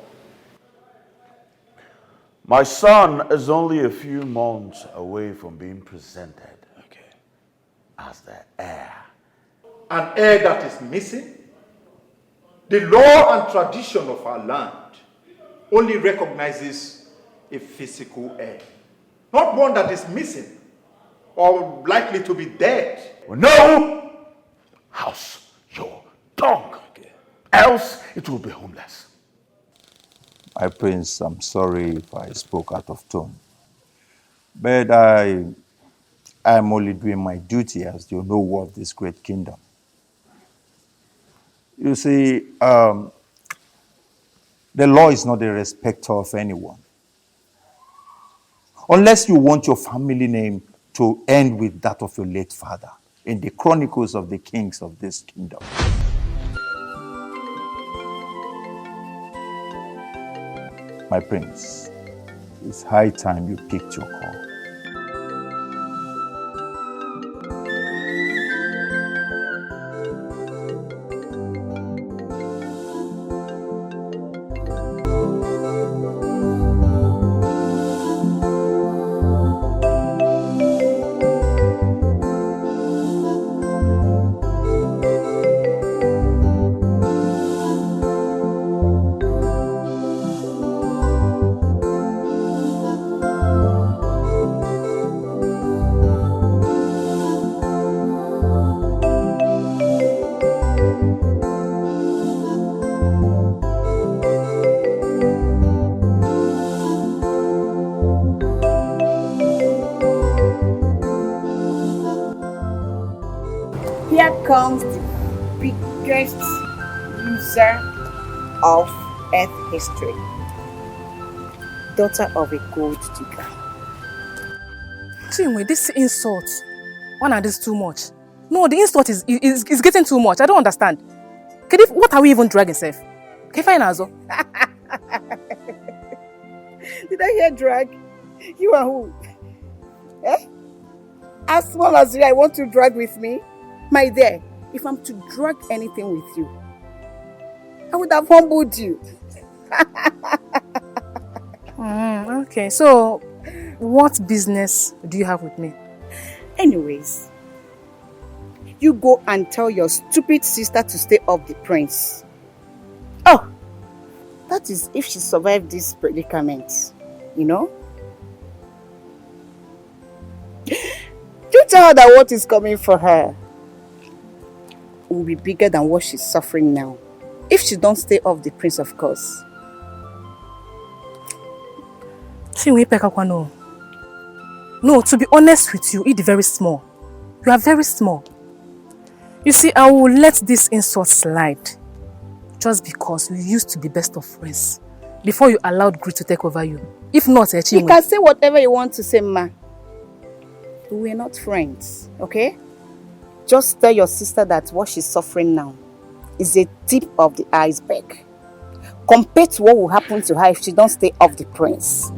My son is only a few months away from being presented as the heir. An heir that is missing? The law and tradition of our land only recognizes a physical heir, not one that is missing or likely to be dead. No! House your tongue, else it will be homeless. My prince, I'm sorry if I spoke out of tone. But I'm only doing my duty as the Nollywood of this great kingdom. You see, the law is not a respecter of anyone. Unless you want your family name to end with that of your late father in the chronicles of the kings of this kingdom. My prince, it's high time you picked your call. Here comes the biggest loser of Earth history. Daughter of a gold digger. Chinwe, this insult, one of this too much. No, the insult is getting too much. I don't understand. What are we even dragging, Seth? Azo? Did I hear drag? You are who? Eh? As small as you, I want to drag with me? My dear, if I'm to drag anything with you, I would have humbled you. Okay, so what business do you have with me? Anyways, you go and tell your stupid sister to stay off the prince. Oh, that is if she survived this predicament, you know? You tell her that what is coming for her will be bigger than what she's suffering now. If she don't stay off the prince, of course. No, to be honest with you, it's very small. You are very small. You see, I will let this insult slide just because we used to be best of friends before you allowed greed to take over you. If not, You can say whatever you want to say, ma. We're not friends, okay? Just tell your sister that what she's suffering now is a tip of the iceberg compared to what will happen to her if she don't stay off the prince.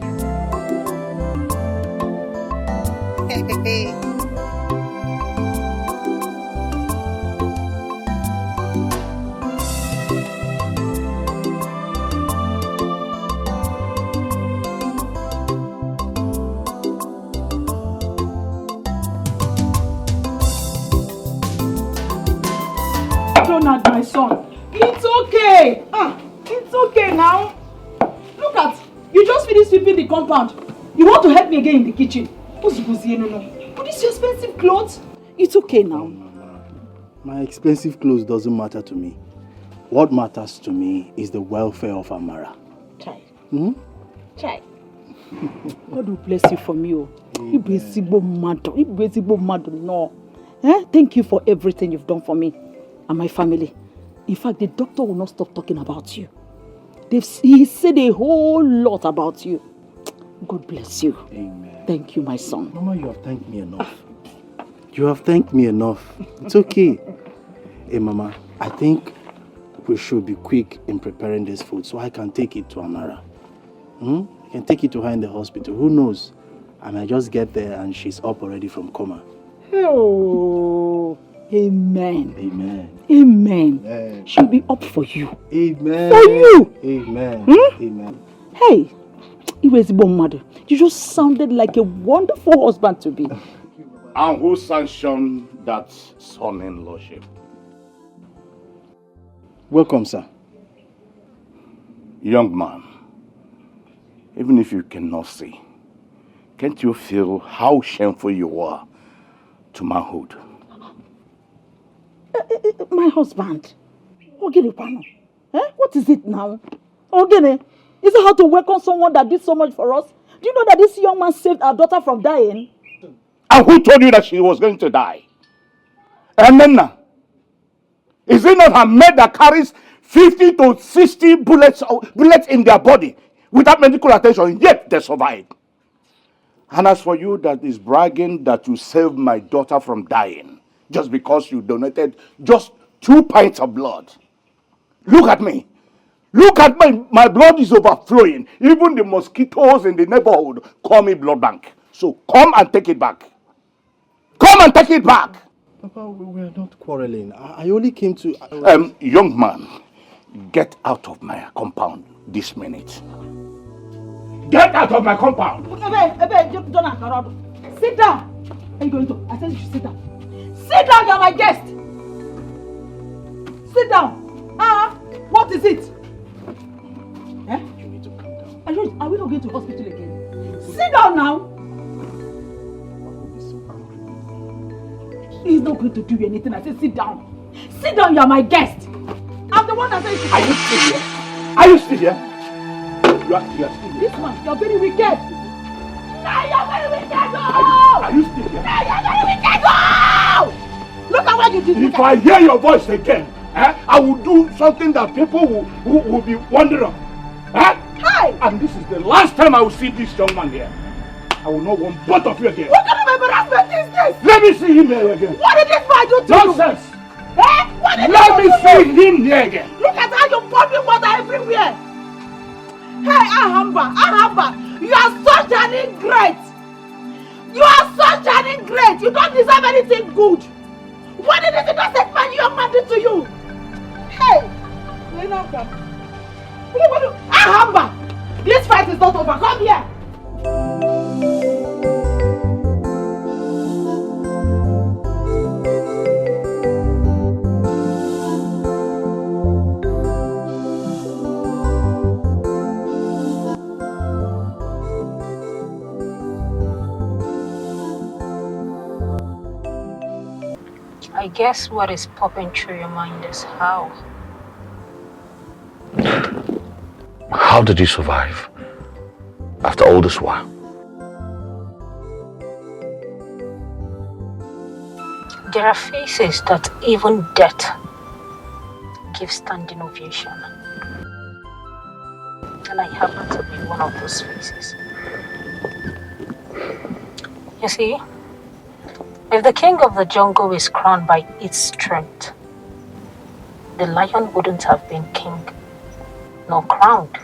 Donald, my son, it's okay. It's okay now. Look at, you just finished sweeping the compound. You want to help me again in the kitchen? But these expensive clothes. It's okay now. My expensive clothes doesn't matter to me. What matters to me is the welfare of Amara. Chai. Chai. God will bless you for me. No. Thank you for everything you've done for me and my family. In fact, the doctor will not stop talking about you. He said a whole lot about you. God bless you. Amen. Thank you, my son. Mama, you have thanked me enough. You have thanked me enough. It's okay. Hey, Mama, I think we should be quick in preparing this food so I can take it to Amara. I can take it to her in the hospital. Who knows? I might just get there and she's up already from coma. Oh, amen. Amen. Amen. Amen. She'll be up for you. Amen. For you. Amen. Amen. Hey, you just sounded like a wonderful husband to be. And who sanctioned that son-in-lawship? Welcome, sir. Young man, even if you cannot see, can't you feel how shameful you are to manhood? My husband. What is it now? Is it how to welcome someone that did so much for us? Do you know that this young man saved our daughter from dying? And who told you that she was going to die? And then, is it not her maid that carries 50 to 60 bullets in their body without medical attention, yet they survived? And as for you that is bragging that you saved my daughter from dying just because you donated just 2 pints of blood. Look at me. Look at my blood is overflowing. Even the mosquitoes in the neighborhood call me blood bank. So come and take it back. Come and take it back. Papa, we are not quarreling. I only came to... Young man, get out of my compound this minute. Get out of my compound. Sit down. Are you going to? I said you should sit down. Sit down, you're my guest. Sit down. What is it? You need to calm down. Are we not going to hospital again? Sit down now. He's not going to do you anything. I said sit down. Sit down, you're my guest. I'm the one that said Are you still here? Are you still here? You are still here. This man, you're very wicked. Now you're very wicked. Are you still here? Now you're very wicked. Look at what you did. If I hear your voice again, I will do something that people will be wondering. Hi. And this is the last time I will see this young man here. I will not want both of you again. What kind of embarrassment is this? Let me see him here again. What did this man do to you? Nonsense. What did Let me see him here again. Look at how you're pumping water everywhere. Hey, Ahamba, you are such an ingrate. You are such an ingrate. You don't deserve anything good. What did this innocent man, young man, do to you? Hey, Ahamba, this fight is not over. Come here. I guess what is popping through your mind is how. How did you survive after all this while? There are faces that even death give standing ovation. And I happen to be one of those faces. You see, if the king of the jungle is crowned by its strength, the lion wouldn't have been king nor crowned.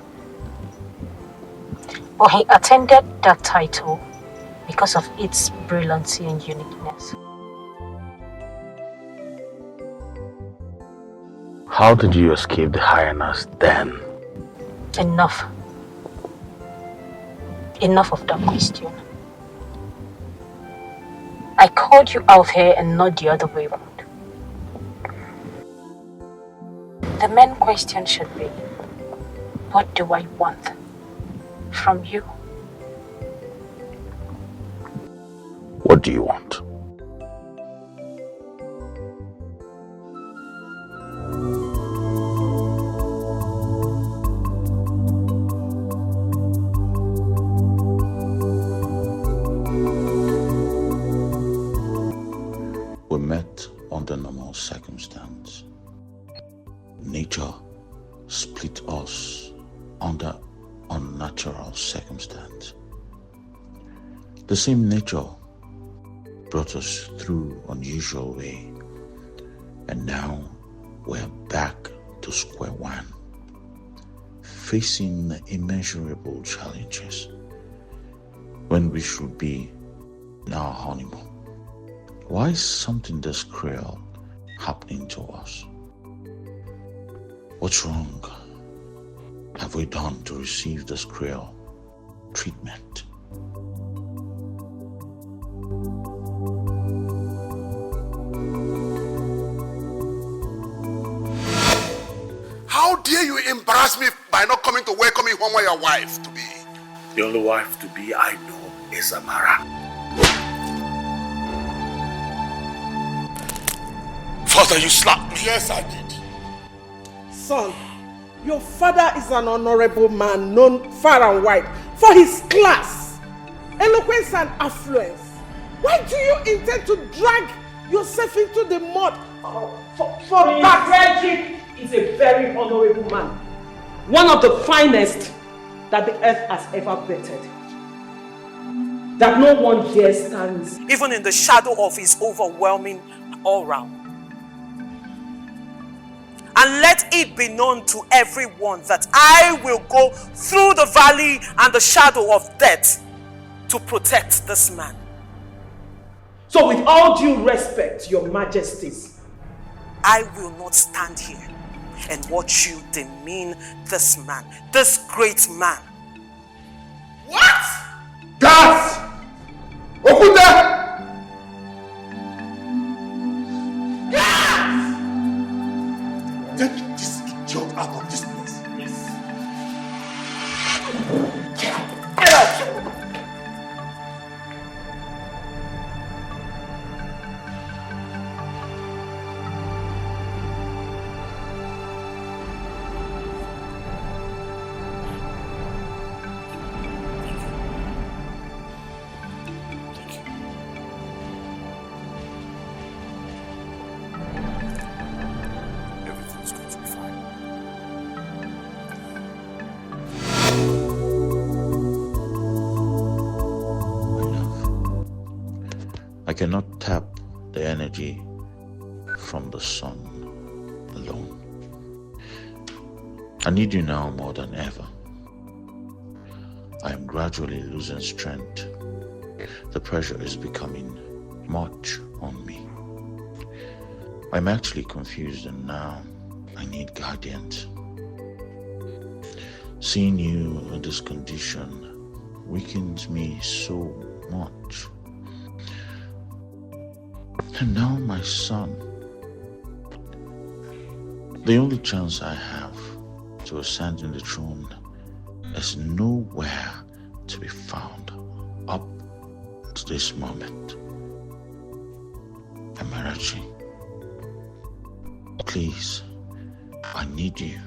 But he attended that title because of its brilliancy and uniqueness. How did you escape the hyenas then? Enough. Enough of that question. I called you out here and not the other way around. The main question should be, what do I want from you? What do you want? We met under normal circumstance. Nature split us under unnatural circumstance. The same nature brought us through unusual way, and now we're back to square one, facing immeasurable challenges when we should be in our honeymoon. Why is something this cruel happening to us? What's wrong have we done to receive this cruel treatment? How dare you embarrass me by not coming to welcome me home where your wife to be? The only wife to be I know is Amara. Father, you slapped me. Yes, I did. Son, your father is an honorable man known far and wide for his class, eloquence and affluence. Why do you intend to drag yourself into the mud for that? Frederick is a very honorable man. One of the finest that the earth has ever bettered. That no one here stands even in the shadow of his overwhelming aura. And let it be known to everyone that I will go through the valley and the shadow of death to protect this man. So with all due respect, your majesties, I will not stand here and watch you demean this man, this great man. What? Guards! Okuta! Guards! Take this idiot out of this place. Yes. Get out! Get out! I cannot tap the energy from the sun alone. I need you now more than ever. I am gradually losing strength. The pressure is becoming much on me. I'm actually confused, and now I need guidance. Seeing you in this condition weakens me so much. And now my son, the only chance I have to ascend in the throne is nowhere to be found up to this moment. Amarachi, please, I need you.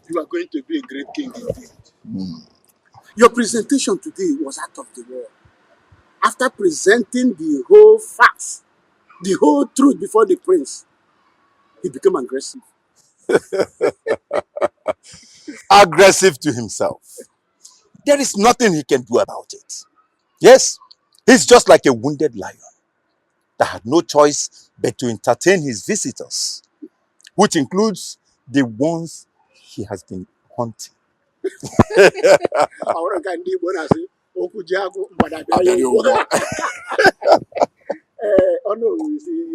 You are going to be a great king indeed. Your presentation today was out of the world. After presenting the whole facts, the whole truth before the prince, he became aggressive. Aggressive to himself. There is nothing he can do about it. Yes, he's just like a wounded lion that had no choice but to entertain his visitors, which includes the ones he has been hunting. Oh no, you see,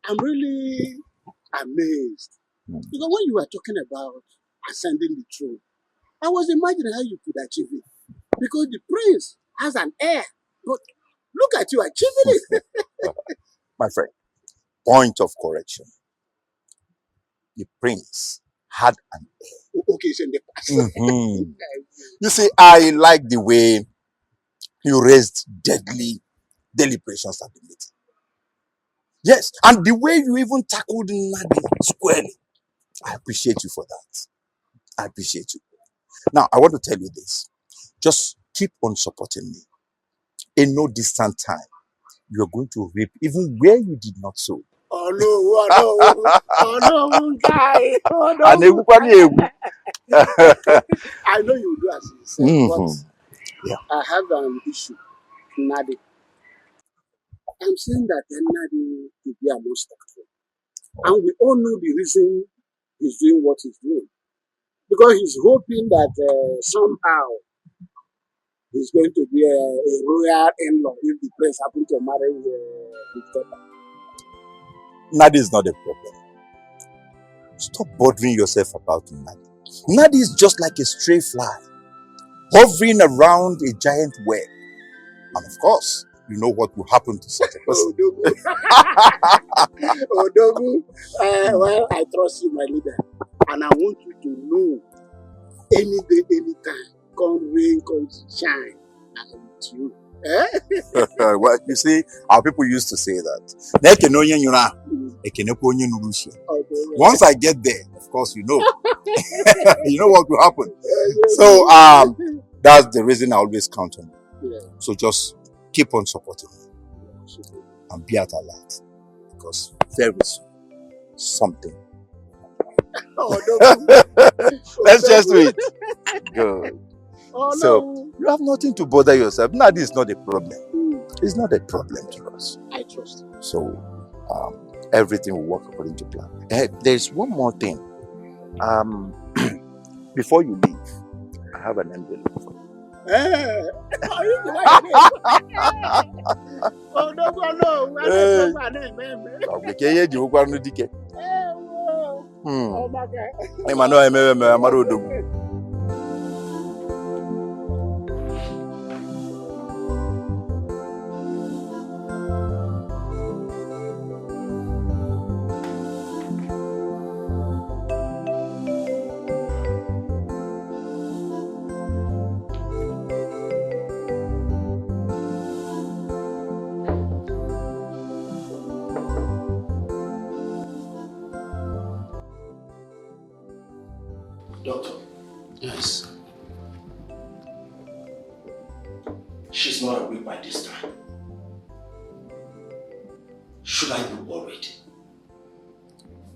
I'm really amazed. Because when you were talking about ascending the throne, I was imagining how you could achieve it. Because the prince has an heir. But look at you achieving it. My friend, point of correction. The prince had an heir. Okay, it's in the past. Mhm. You see, I like the way you raised deadly deliberations at the meeting. Yes, and the way you even tackled Nadi squarely. I appreciate you for that. I appreciate you. Now, I want to tell you this. Just keep on supporting me. In no distant time, you are going to reap even where you did not sow. Oh no, guy. Oh And no. everybody- I know you do as you said, Mhm. but I have an issue. Nadi. I'm saying that Nadi will be unstoppable. And we all know the reason he's doing what he's doing. Because he's hoping that somehow he's going to be a royal in-law if the prince happens to marry his daughter. Nadi is not a problem. Stop bothering yourself about Nadi. Nadi is just like a stray fly, hovering around a giant web. And of course, you know what will happen to such a person. Odogu, well, I trust you, my leader. And I want you to know, any day, anytime, come rain, come shine, I'm with you. Well, you see, our people used to say that. Once I get there, of course, you know. You know what will happen. So, that's the reason I always count on you. Yeah. So just keep on supporting me and be at alert, because very soon something. Let's just wait. Good. So you have nothing to bother yourself. Now this is not a problem. It's not a problem to us. I trust you. So everything will work according to plan. There's one more thing. Before you leave, I have an envelope. Oh no. Doctor. Yes. She's not awake by this time. Should I be worried?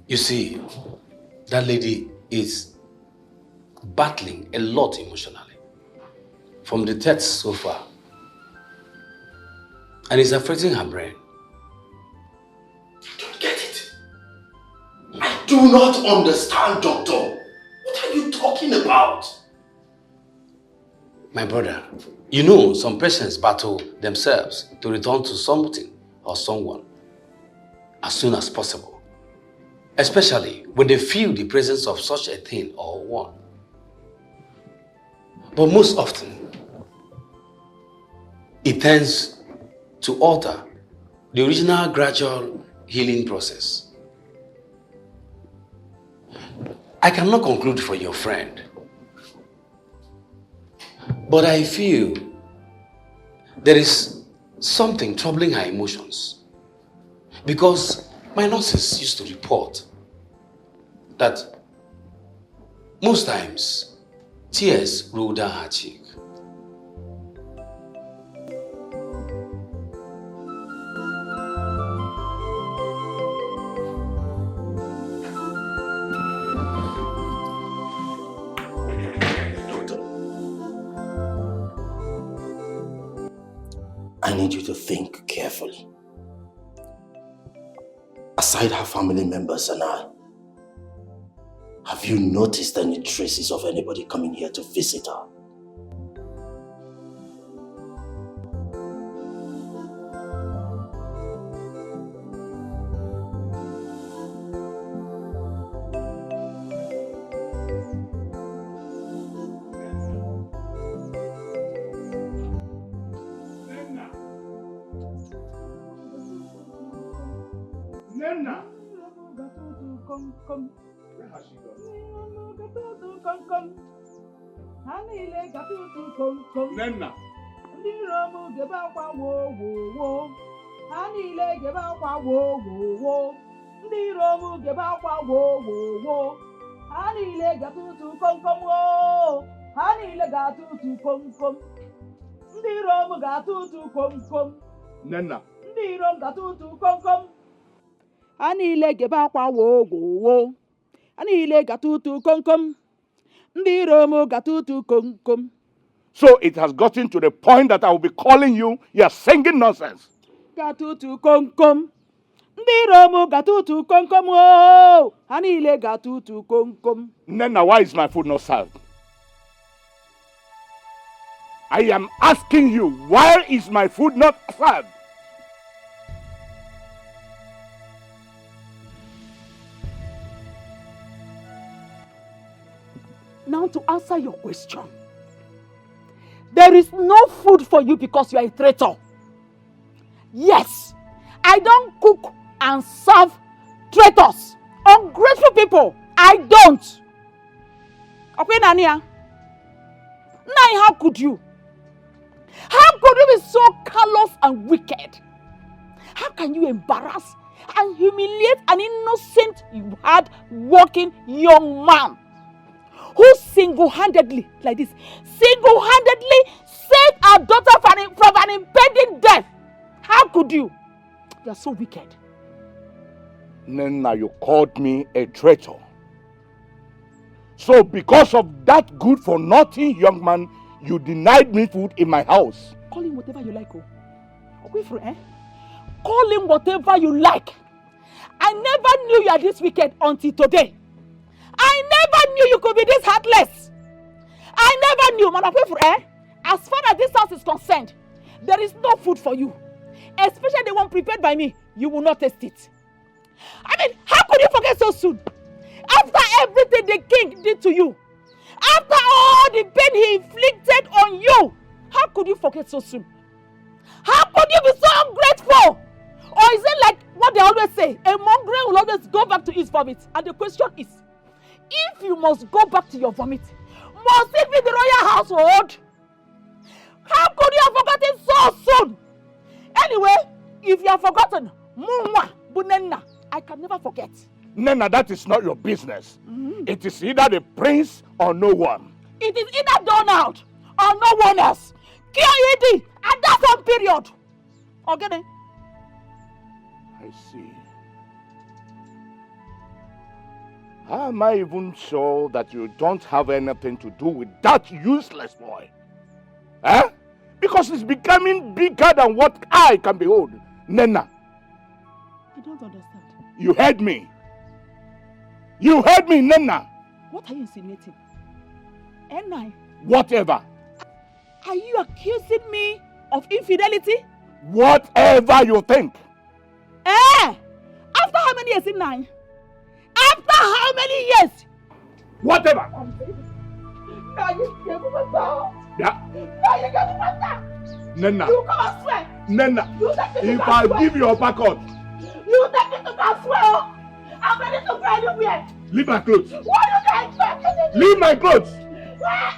You see, that lady is battling a lot emotionally from the deaths so far. And it's affecting her brain. I don't get it. I do not understand, Doctor. What are you talking about? My brother, you know some patients battle themselves to return to something or someone as soon as possible. Especially when they feel the presence of such a thing or one. But most often, it tends to alter the original gradual healing process. I cannot conclude for your friend, but I feel there is something troubling her emotions, because my nurses used to report that Most times, tears roll down her cheek. I need you to think carefully. Aside her family members and I, have you noticed any traces of anybody coming here to visit her? Nenna! Where has she gone? Nenna! Nenna! Ha niile gebe akwa wo wo wo. Ha niile gatutu kom kom. Ndị iro m gatutu kom kom. So it has gotten to the point that I will be calling you, you're singing nonsense. Gatutu kom kom. Ndị iro m gatutu kom kom o. Ha niile gatutu kom kom. Nenna, why is my food not served? I am asking you, why is my food not served? Now to answer your question, there is no food for you because you are a traitor. Yes, I don't cook and serve traitors, ungrateful people. I don't. Okay, Nania? Nai, how could you? How could you be so callous and wicked? How can you embarrass and humiliate an innocent, hard-working young man who single-handedly, like this, single-handedly saved our daughter from an impending death? How could you? You are so wicked. Nenna, you called me a traitor. So because of that good-for-nothing young man, you denied me food in my house. Call him whatever you like, oh. Okay, call him whatever you like. I never knew you are this wicked until today. I never knew you could be this heartless. I never knew, man. As far as this house is concerned, there is no food for you. Especially the one prepared by me. You will not taste it. I mean, how could you forget so soon? After everything the king did to you, after all the pain he inflicted on you, how could you forget so soon? How could you be so ungrateful? Or is it like what they always say, a mongrel will always go back to his vomit? And the question is, if you must go back to your vomit, must it be the royal household? How could you have forgotten so soon? Anyway, if you have forgotten, Mumwa, Bunenna, I can never forget. Nenna, that is not your business. It is either the prince or no one. It is either Donald or no one else. QED, and that's on period. Okay? I see. How am I even sure that you don't have anything to do with that useless boy? Eh? Because it's becoming bigger than what I can behold. Nenna. I don't understand. You heard me. You heard me, Nenna. What are you insinuating? N9. Whatever. Are you accusing me of infidelity? Whatever you think. After how many years in 9? After how many years? Whatever. Now you get to Yeah. Now you get to Nenna. You come and swear. Nenna. You take If I give you a backup. You take it to go swear. I'm ready to go anywhere. Leave my clothes. What do you expect? Leave my clothes.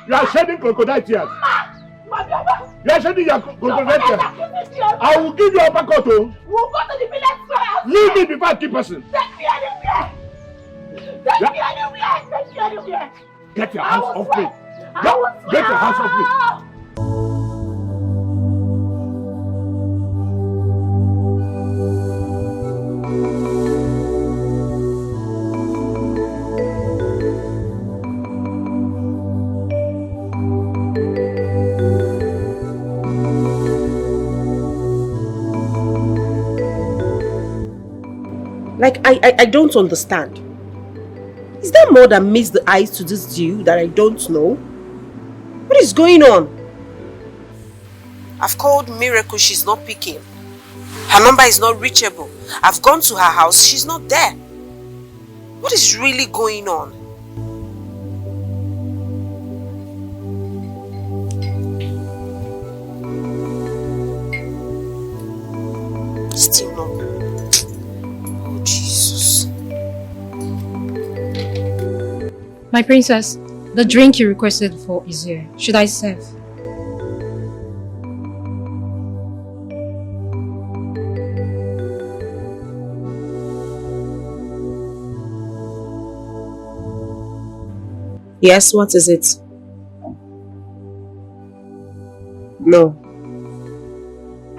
You are shedding crocodile tears. You are shedding your crocodile tears. I will give you a backup. We'll go to the village square. Leave me before I keep person. Take me anywhere. Take me anywhere. Take me anywhere. Get your hands off me. Get your hands off me. Like, I don't understand. Is there more that meets the eyes to this deal that I don't know? What is going on? I've called Miracle, she's not picking. Her number is not reachable. I've gone to her house, she's not there. What is really going on? Still not. Oh, Jesus. My princess, the drink you requested for is here. Should I serve? Yes, what is it? No.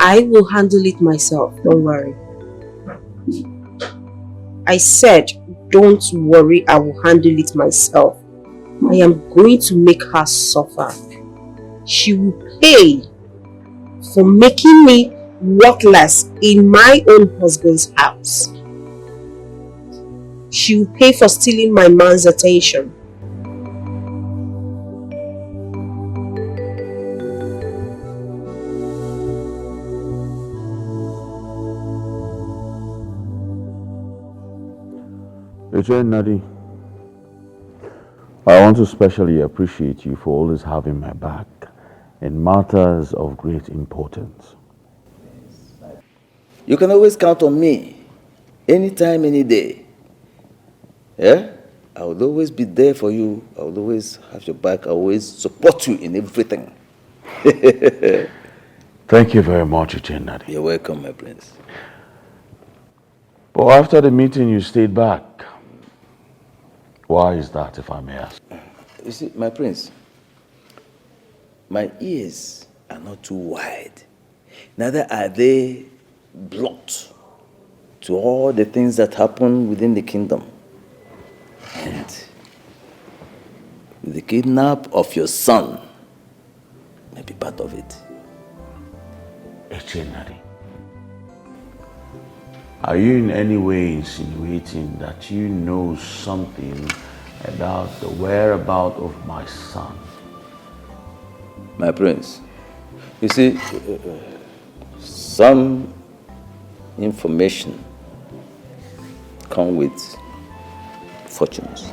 I will handle it myself, don't worry. I said, don't worry, I will handle it myself. I am going to make her suffer. She will pay for making me worthless in my own husband's house. She will pay for stealing my man's attention. Nadi, I want to especially appreciate you for always having my back in matters of great importance. You can always count on me, anytime, any day. Yeah? I will always be there for you. I will always have your back. I will always support you in everything. Thank you very much, Nadi. You're welcome, my prince. But after the meeting, you stayed back. Why is that, if I may ask? You see, my prince, my ears are not too wide. Neither are they blocked to all the things that happen within the kingdom. And the kidnap of your son may be part of it. Echenari, are you in any way insinuating that you know something about the whereabouts of my son? My prince, you see, some information come with fortunes,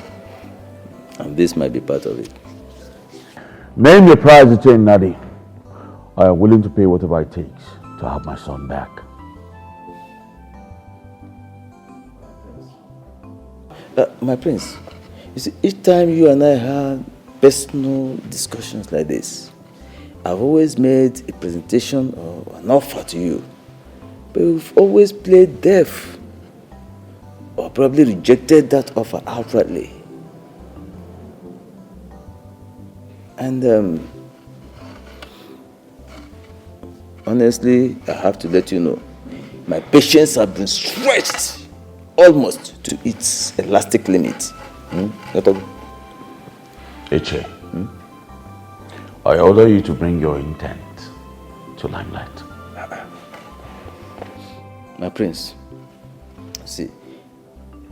and this might be part of it. Name your price, Nadi. I am willing to pay whatever it takes to have my son back. My prince, you see, each time you and I had personal discussions like this, I've always made a presentation or an offer to you, but you've always played deaf or probably rejected that offer outrightly. And honestly, I have to let you know, my patience has been stretched almost to its elastic limit. Eche, I order you to bring your intent to limelight. My prince, see,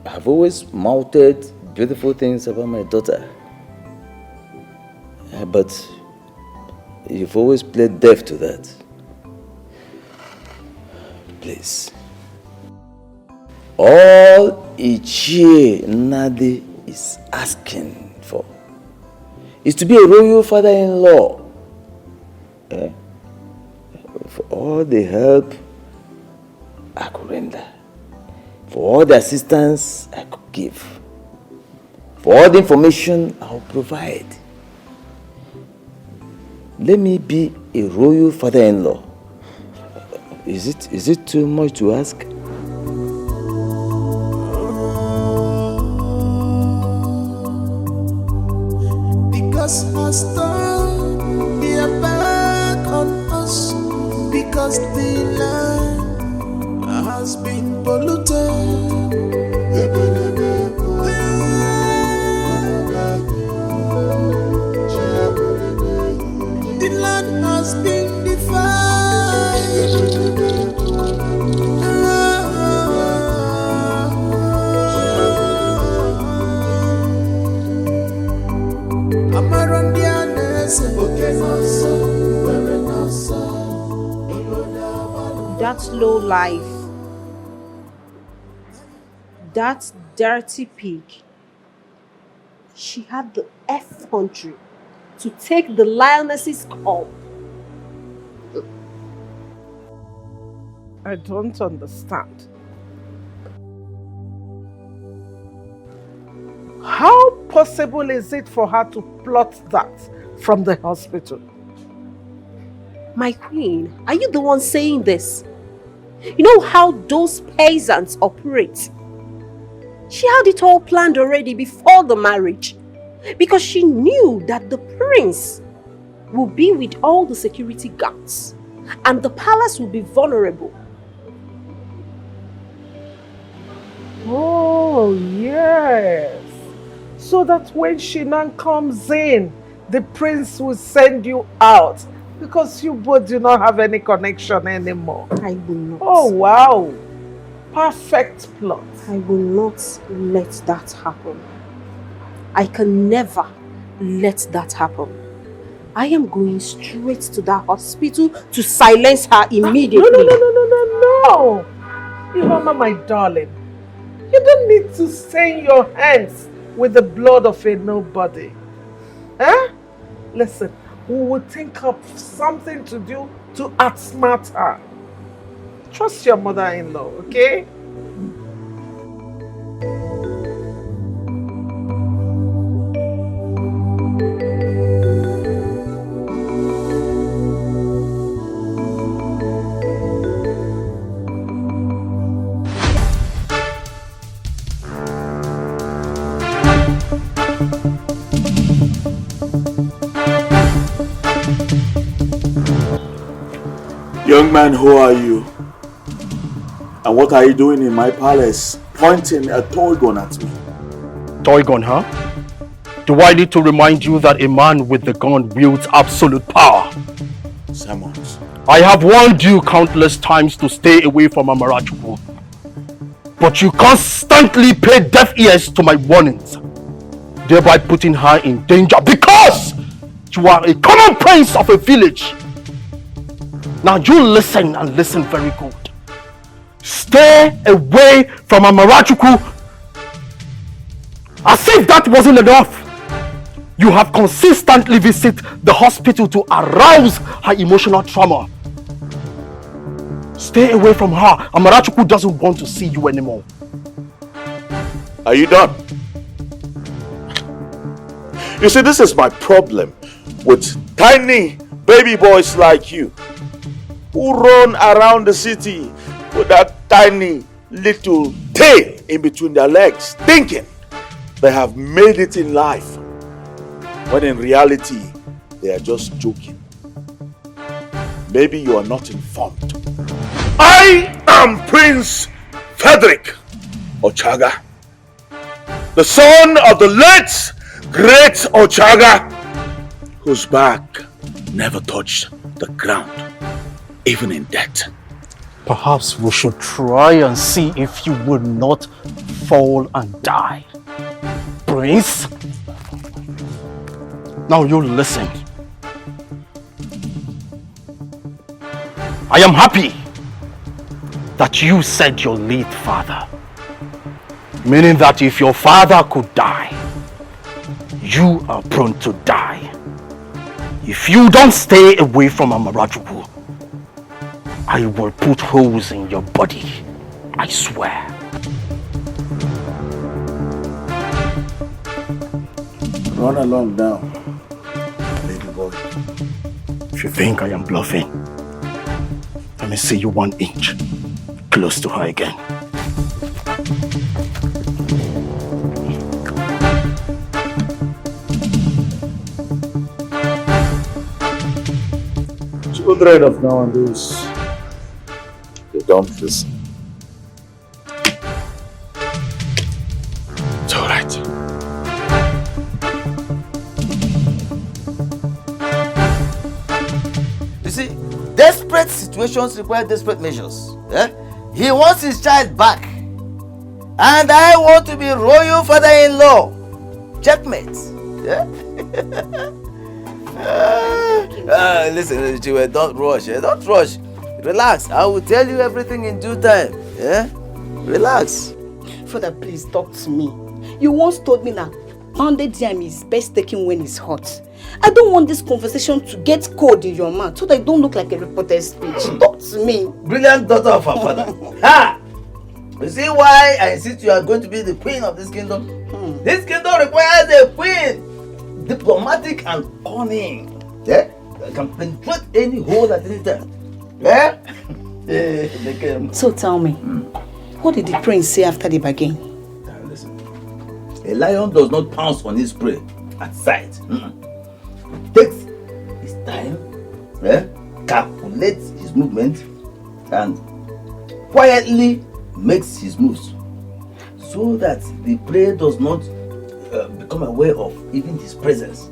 I've always mounted beautiful things about my daughter. But you've always played deaf to that. Please. All Ichie Nadi is asking for is to be a royal father-in-law. For all the help I could render, for all the assistance I could give, for all the information I'll provide. Let me be a royal father-in-law. Is it too much to ask? Cause our storm, they are back on us. Because the land has been polluted. The land has been defiled. That low life, that dirty pig, she had the effrontery to take the lioness's call. I don't understand. How possible is it for her to plot that from the hospital? My queen, are you the one saying this? You know how those peasants operate. She had it all planned already before the marriage, because she knew that the prince will be with all the security guards and the palace will be vulnerable. Oh, yes. So that when she now comes in, the prince will send you out because you both do not have any connection anymore. I will not. Oh, wow. Perfect plot. I will not let that happen. I can never let that happen. I am going straight to that hospital to silence her immediately. No. Ivama, my darling, you don't need to stain your hands with the blood of a nobody. Eh? Listen, we will think of something to do to outsmart her. Trust your mother-in-law, okay? Young man, who are you? And what are you doing in my palace, pointing a toy gun at me? Toy gun, huh? Do I need to remind you that a man with the gun wields absolute power? Simmons. I have warned you countless times to stay away from Amarachuku. But you constantly pay deaf ears to my warnings, thereby putting her in danger because you are a common prince of a village. Now you listen and listen very good. Stay away from Amarachuku. As if that wasn't enough, you have consistently visited the hospital to arouse her emotional trauma. Stay away from her. Amarachuku doesn't want to see you anymore. Are you done? You see, this is my problem with tiny baby boys like you who run around the city with that tiny little tail in between their legs, thinking they have made it in life, when in reality they are just joking. Maybe you are not informed. I am Prince Frederick Ochaga, the son of the late great Ochaga, whose back never touched the ground, even in death. Perhaps we should try and see if you would not fall and die. Prince, now you listen. I am happy that you said your late father, meaning that if your father could die, you are prone to die. If you don't stay away from Amarachuku, I will put holes in your body, I swear. Run along now, baby boy. If you think I am bluffing, let me see you 1 inch close to her again. Children of nowadays, they don't listen. It's alright. You see, desperate situations require desperate measures. He wants his child back. And I want to be royal father-in-law. Checkmate. Yeah? Listen, Chiwe, don't rush. Don't rush. Relax. I will tell you everything in due time. Yeah? Relax. Father, please talk to me. You once told me that pounded yam is best taken when it's hot. I don't want this conversation to get cold in your mouth so that I don't look like a reporter's speech. Talk to me. Brilliant daughter of our father. Ha! You see why I insist you are going to be the queen of this kingdom? This kingdom requires a queen. Diplomatic and cunning. Yeah? That can penetrate any hole at any time. Yeah? So tell me, what did the prince say after the bargain? Listen, a lion does not pounce on his prey at sight. Takes his time, calculates his movement, and quietly makes his moves so that the prey does not become aware of even his presence.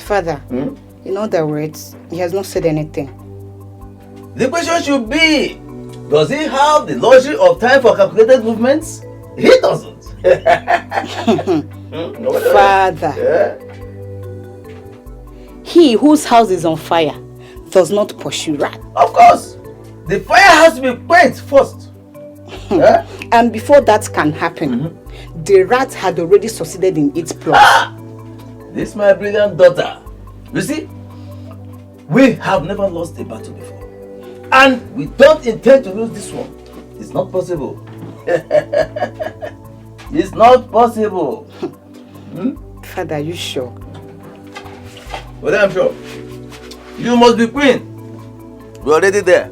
Father, in other words, he has not said anything. The question should be, does he have the luxury of time for calculated movements? He doesn't. Father, he whose house is on fire does not pursue rat. Of course, the fire has to be quenched first. And before that can happen, the rat had already succeeded in its plot. This my brilliant daughter. You see, we have never lost a battle before. And we don't intend to lose this one. It's not possible. It's not possible. Father, are you sure? Well, I'm sure. You must be queen. We're already there.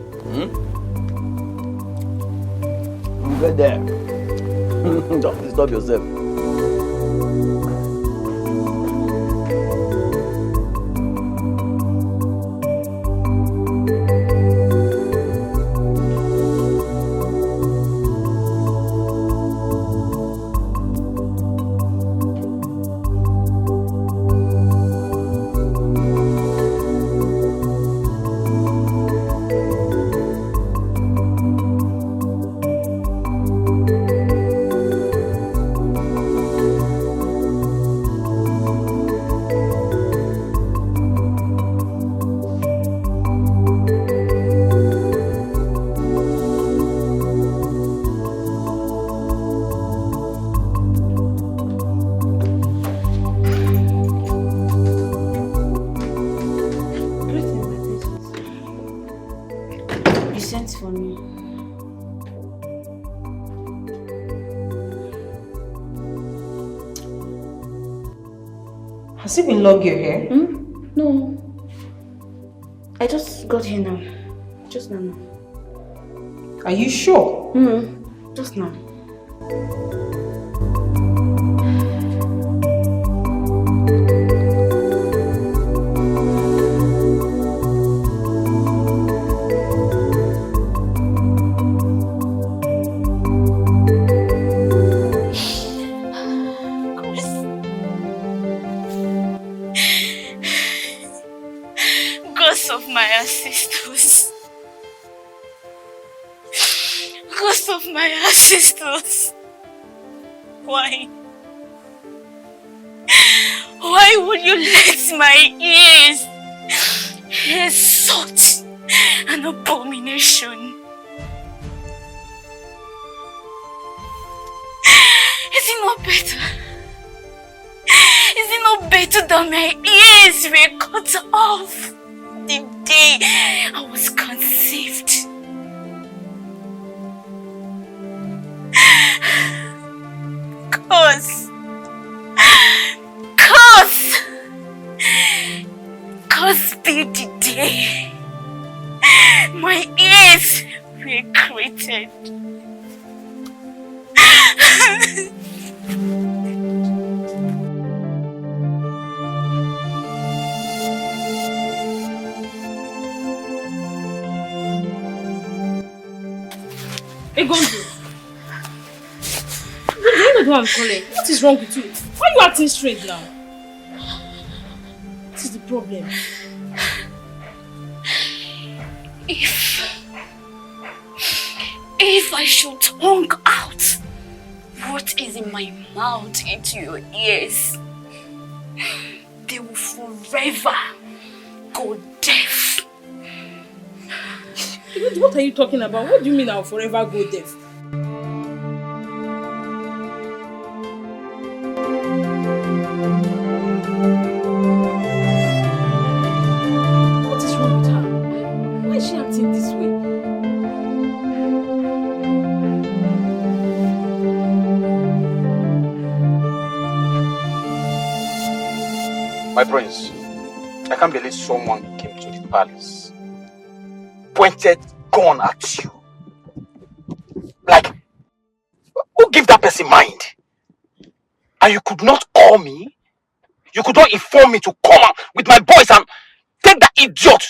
Get there. Don't disturb yourself. Has it been long you're here? No. I just got here now. Just now. Are you sure? Just now. Sisters, why? Why would you let my ears hear such an abomination? Is it not better? Is it not better that my ears were cut off the day I was conceived? Cause be the day my ears were created. Egonzo. You know what I'm calling. What is wrong with you? Why are you acting strange now? What is the problem? If I should tongue out what is in my mouth into your ears, they will forever go deaf. What are you talking about? What do you mean I'll forever go deaf? What is wrong with her? Why is she acting this way? My prince, I can't believe someone came to the palace, pointed gun at you. Like, who gave that person mind? And you could not call me? You could not inform me to come out with my boys and take that idiot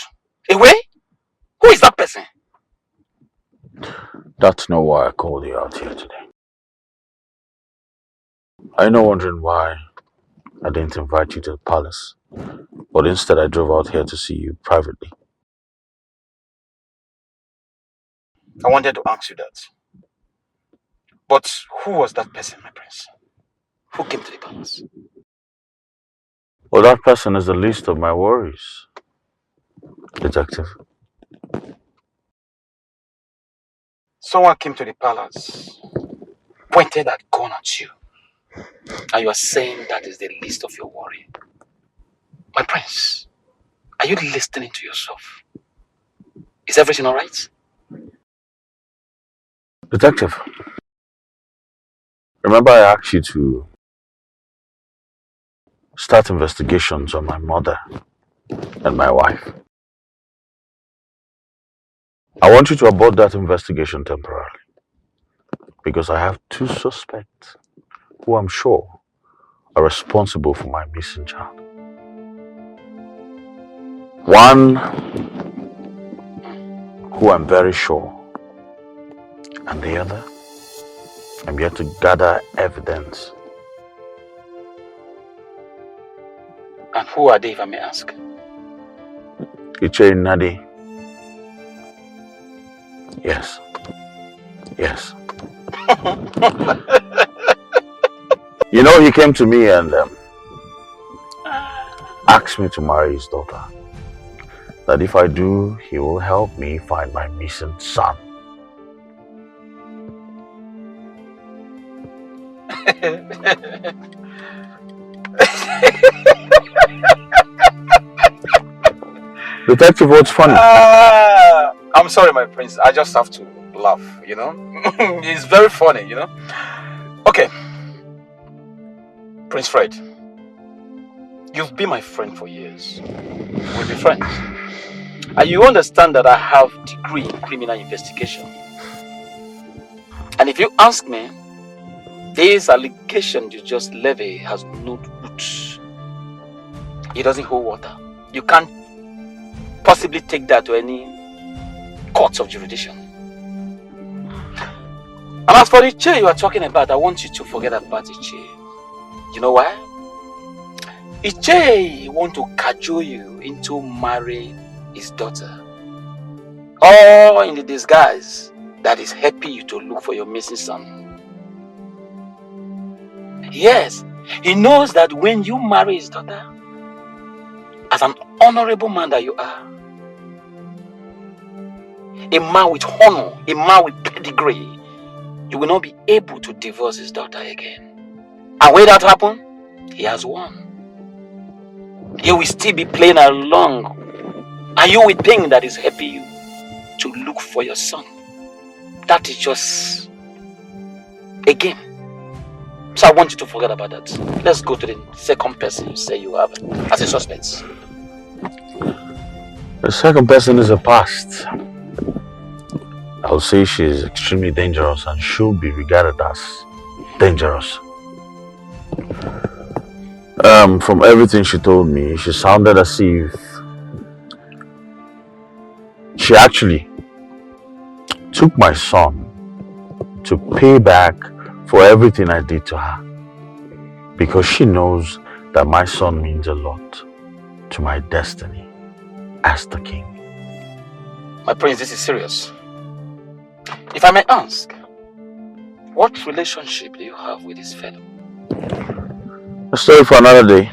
away? Who is that person? That's not why I called you out here today. I know wondering why I didn't invite you to the palace, but instead I drove out here to see you privately. I wanted to ask you that. But who was that person, my prince? Who came to the palace? Well, that person is the least of my worries, detective. Someone came to the palace, pointed that gun at you, and you are saying that is the least of your worry. My prince, are you listening to yourself? Is everything all right? Detective, remember I asked you to start investigations on my mother and my wife. I want you to abort that investigation temporarily because I have two suspects who I'm sure are responsible for my missing child. One who I'm very sure, and the other I'm yet to gather evidence. And who are they, if I may ask? Iche Nadi. Yes. Yes. You know, he came to me and asked me to marry his daughter. That if I do, he will help me find my missing son. Detective, what's funny? I'm sorry, my prince. I just have to laugh, you know? It's very funny, you know? Okay. Prince Fred, you've been my friend for years. We'll be friends. And you understand that I have a degree in criminal investigation. And if you ask me, this allegation you just levy has no roots. It doesn't hold water. You can't possibly take that to any courts of jurisdiction. And as for the chair you are talking about, I want you to forget about the chair. You know why? Iche want to cajole you into marrying his daughter. All in the disguise that is helping you to look for your missing son. Yes, he knows that when you marry his daughter, as an honorable man that you are, a man with honor, a man with pedigree, you will not be able to divorce his daughter again. And when that happens, he has won. You will still be playing along, and you will think that is helping you to look for your son. That is just a game. So I want you to forget about that. Let's go to the second person you say you have as a suspect. The second person is a past. I'll say she is extremely dangerous and should be regarded as dangerous. From everything she told me, she sounded as if she actually took my son to pay back for everything I did to her. Because she knows that my son means a lot to my destiny as the king. My prince, this is serious. If I may ask, what relationship do you have with this fellow? A story for another day.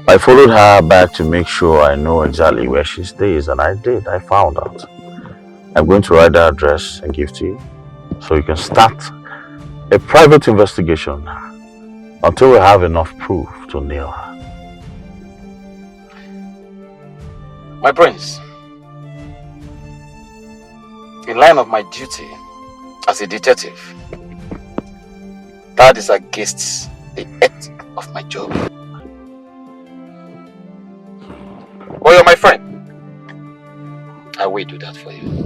I followed her back to make sure I know exactly where she stays, and I did. I found out. I'm going to write the address and give to you so you can start a private investigation until we have enough proof to nail her. My prince, in line of my duty as a detective, that is against the ethic of my job. Oh, you're my friend. I will do that for you.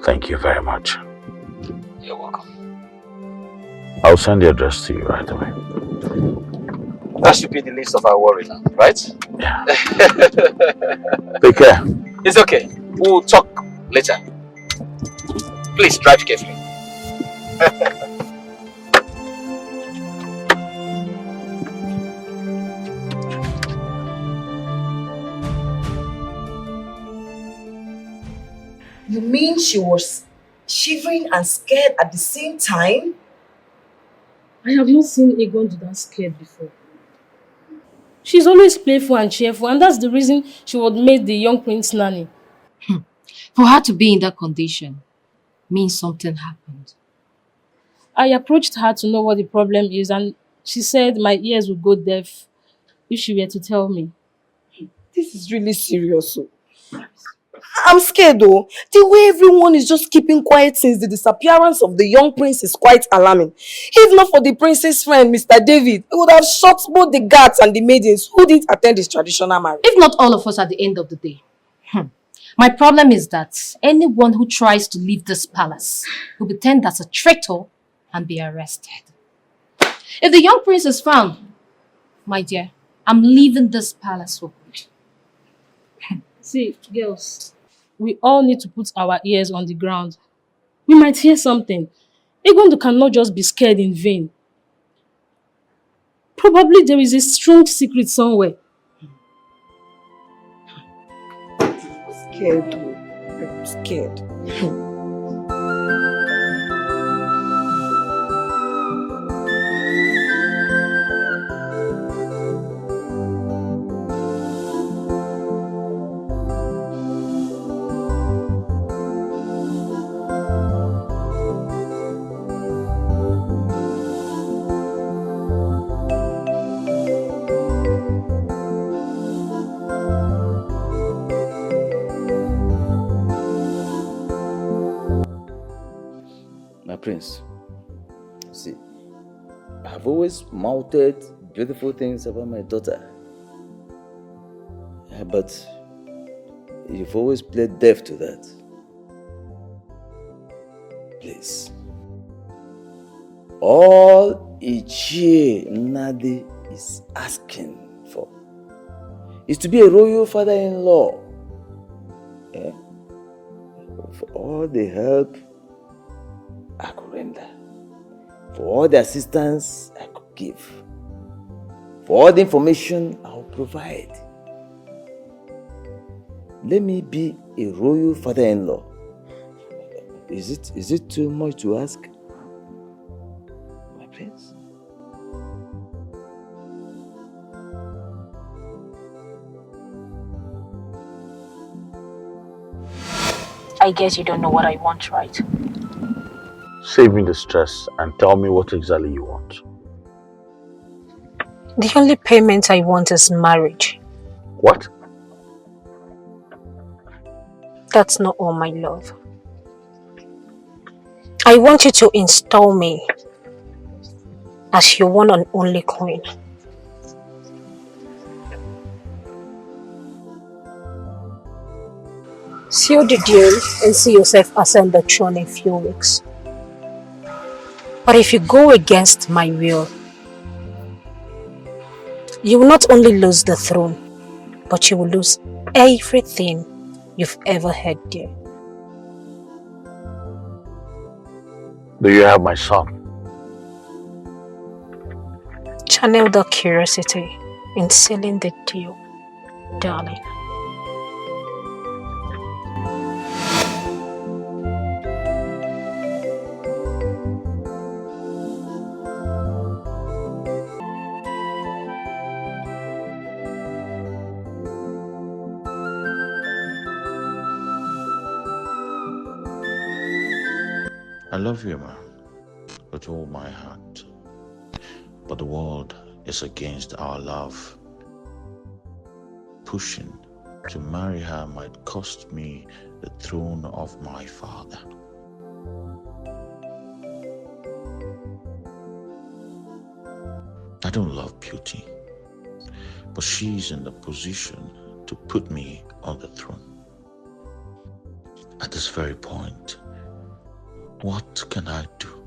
Thank you very much. You're welcome. I'll send the address to you right away. That should be the least of our worry now, right? Yeah. Take care. It's okay. We'll talk later. Please drive carefully. You mean she was shivering and scared at the same time? I have not seen Egon do that scared before. She's always playful and cheerful, and that's the reason she was made the young prince nanny. For her to be in that condition means something happened. I approached her to know what the problem is, and she said my ears would go deaf if she were to tell me. This is really serious. I'm scared though. The way everyone is just keeping quiet since the disappearance of the young prince is quite alarming. If not for the prince's friend, Mr. David, he would have shot both the guards and the maidens who didn't attend his traditional marriage. If not all of us at the end of the day. My problem is that anyone who tries to leave this palace will be turned as a traitor and be arrested. If the young prince is found, my dear, I'm leaving this palace for good. See, girls, we all need to put our ears on the ground. We might hear something. Egon cannot just be scared in vain. Probably there is a strong secret somewhere. Scared though. I'm scared. Prince, see, I've always mouthed beautiful things about my daughter, but you've always played deaf to that. Please, all Ichie Nnadi is asking for is to be a royal father-in-law. Yeah? For all the help I could render, for all the assistance I could give, for all the information I'll provide. Let me be a royal father-in-law. Is it too much to ask, my prince? I guess you don't know what I want, right? Save me the stress and tell me what exactly you want. The only payment I want is marriage. What? That's not all, my love. I want you to install me as your one and only queen. Seal the deal and see yourself ascend the throne in a few weeks. But if you go against my will, you will not only lose the throne, but you will lose everything you've ever had there. Do you have my son? Channel the curiosity in sealing the deal, darling. I love you, ma, with all my heart. But the world is against our love. Pushing to marry her might cost me the throne of my father. I don't love beauty, but she's in the position to put me on the throne. At this very point, what can I do?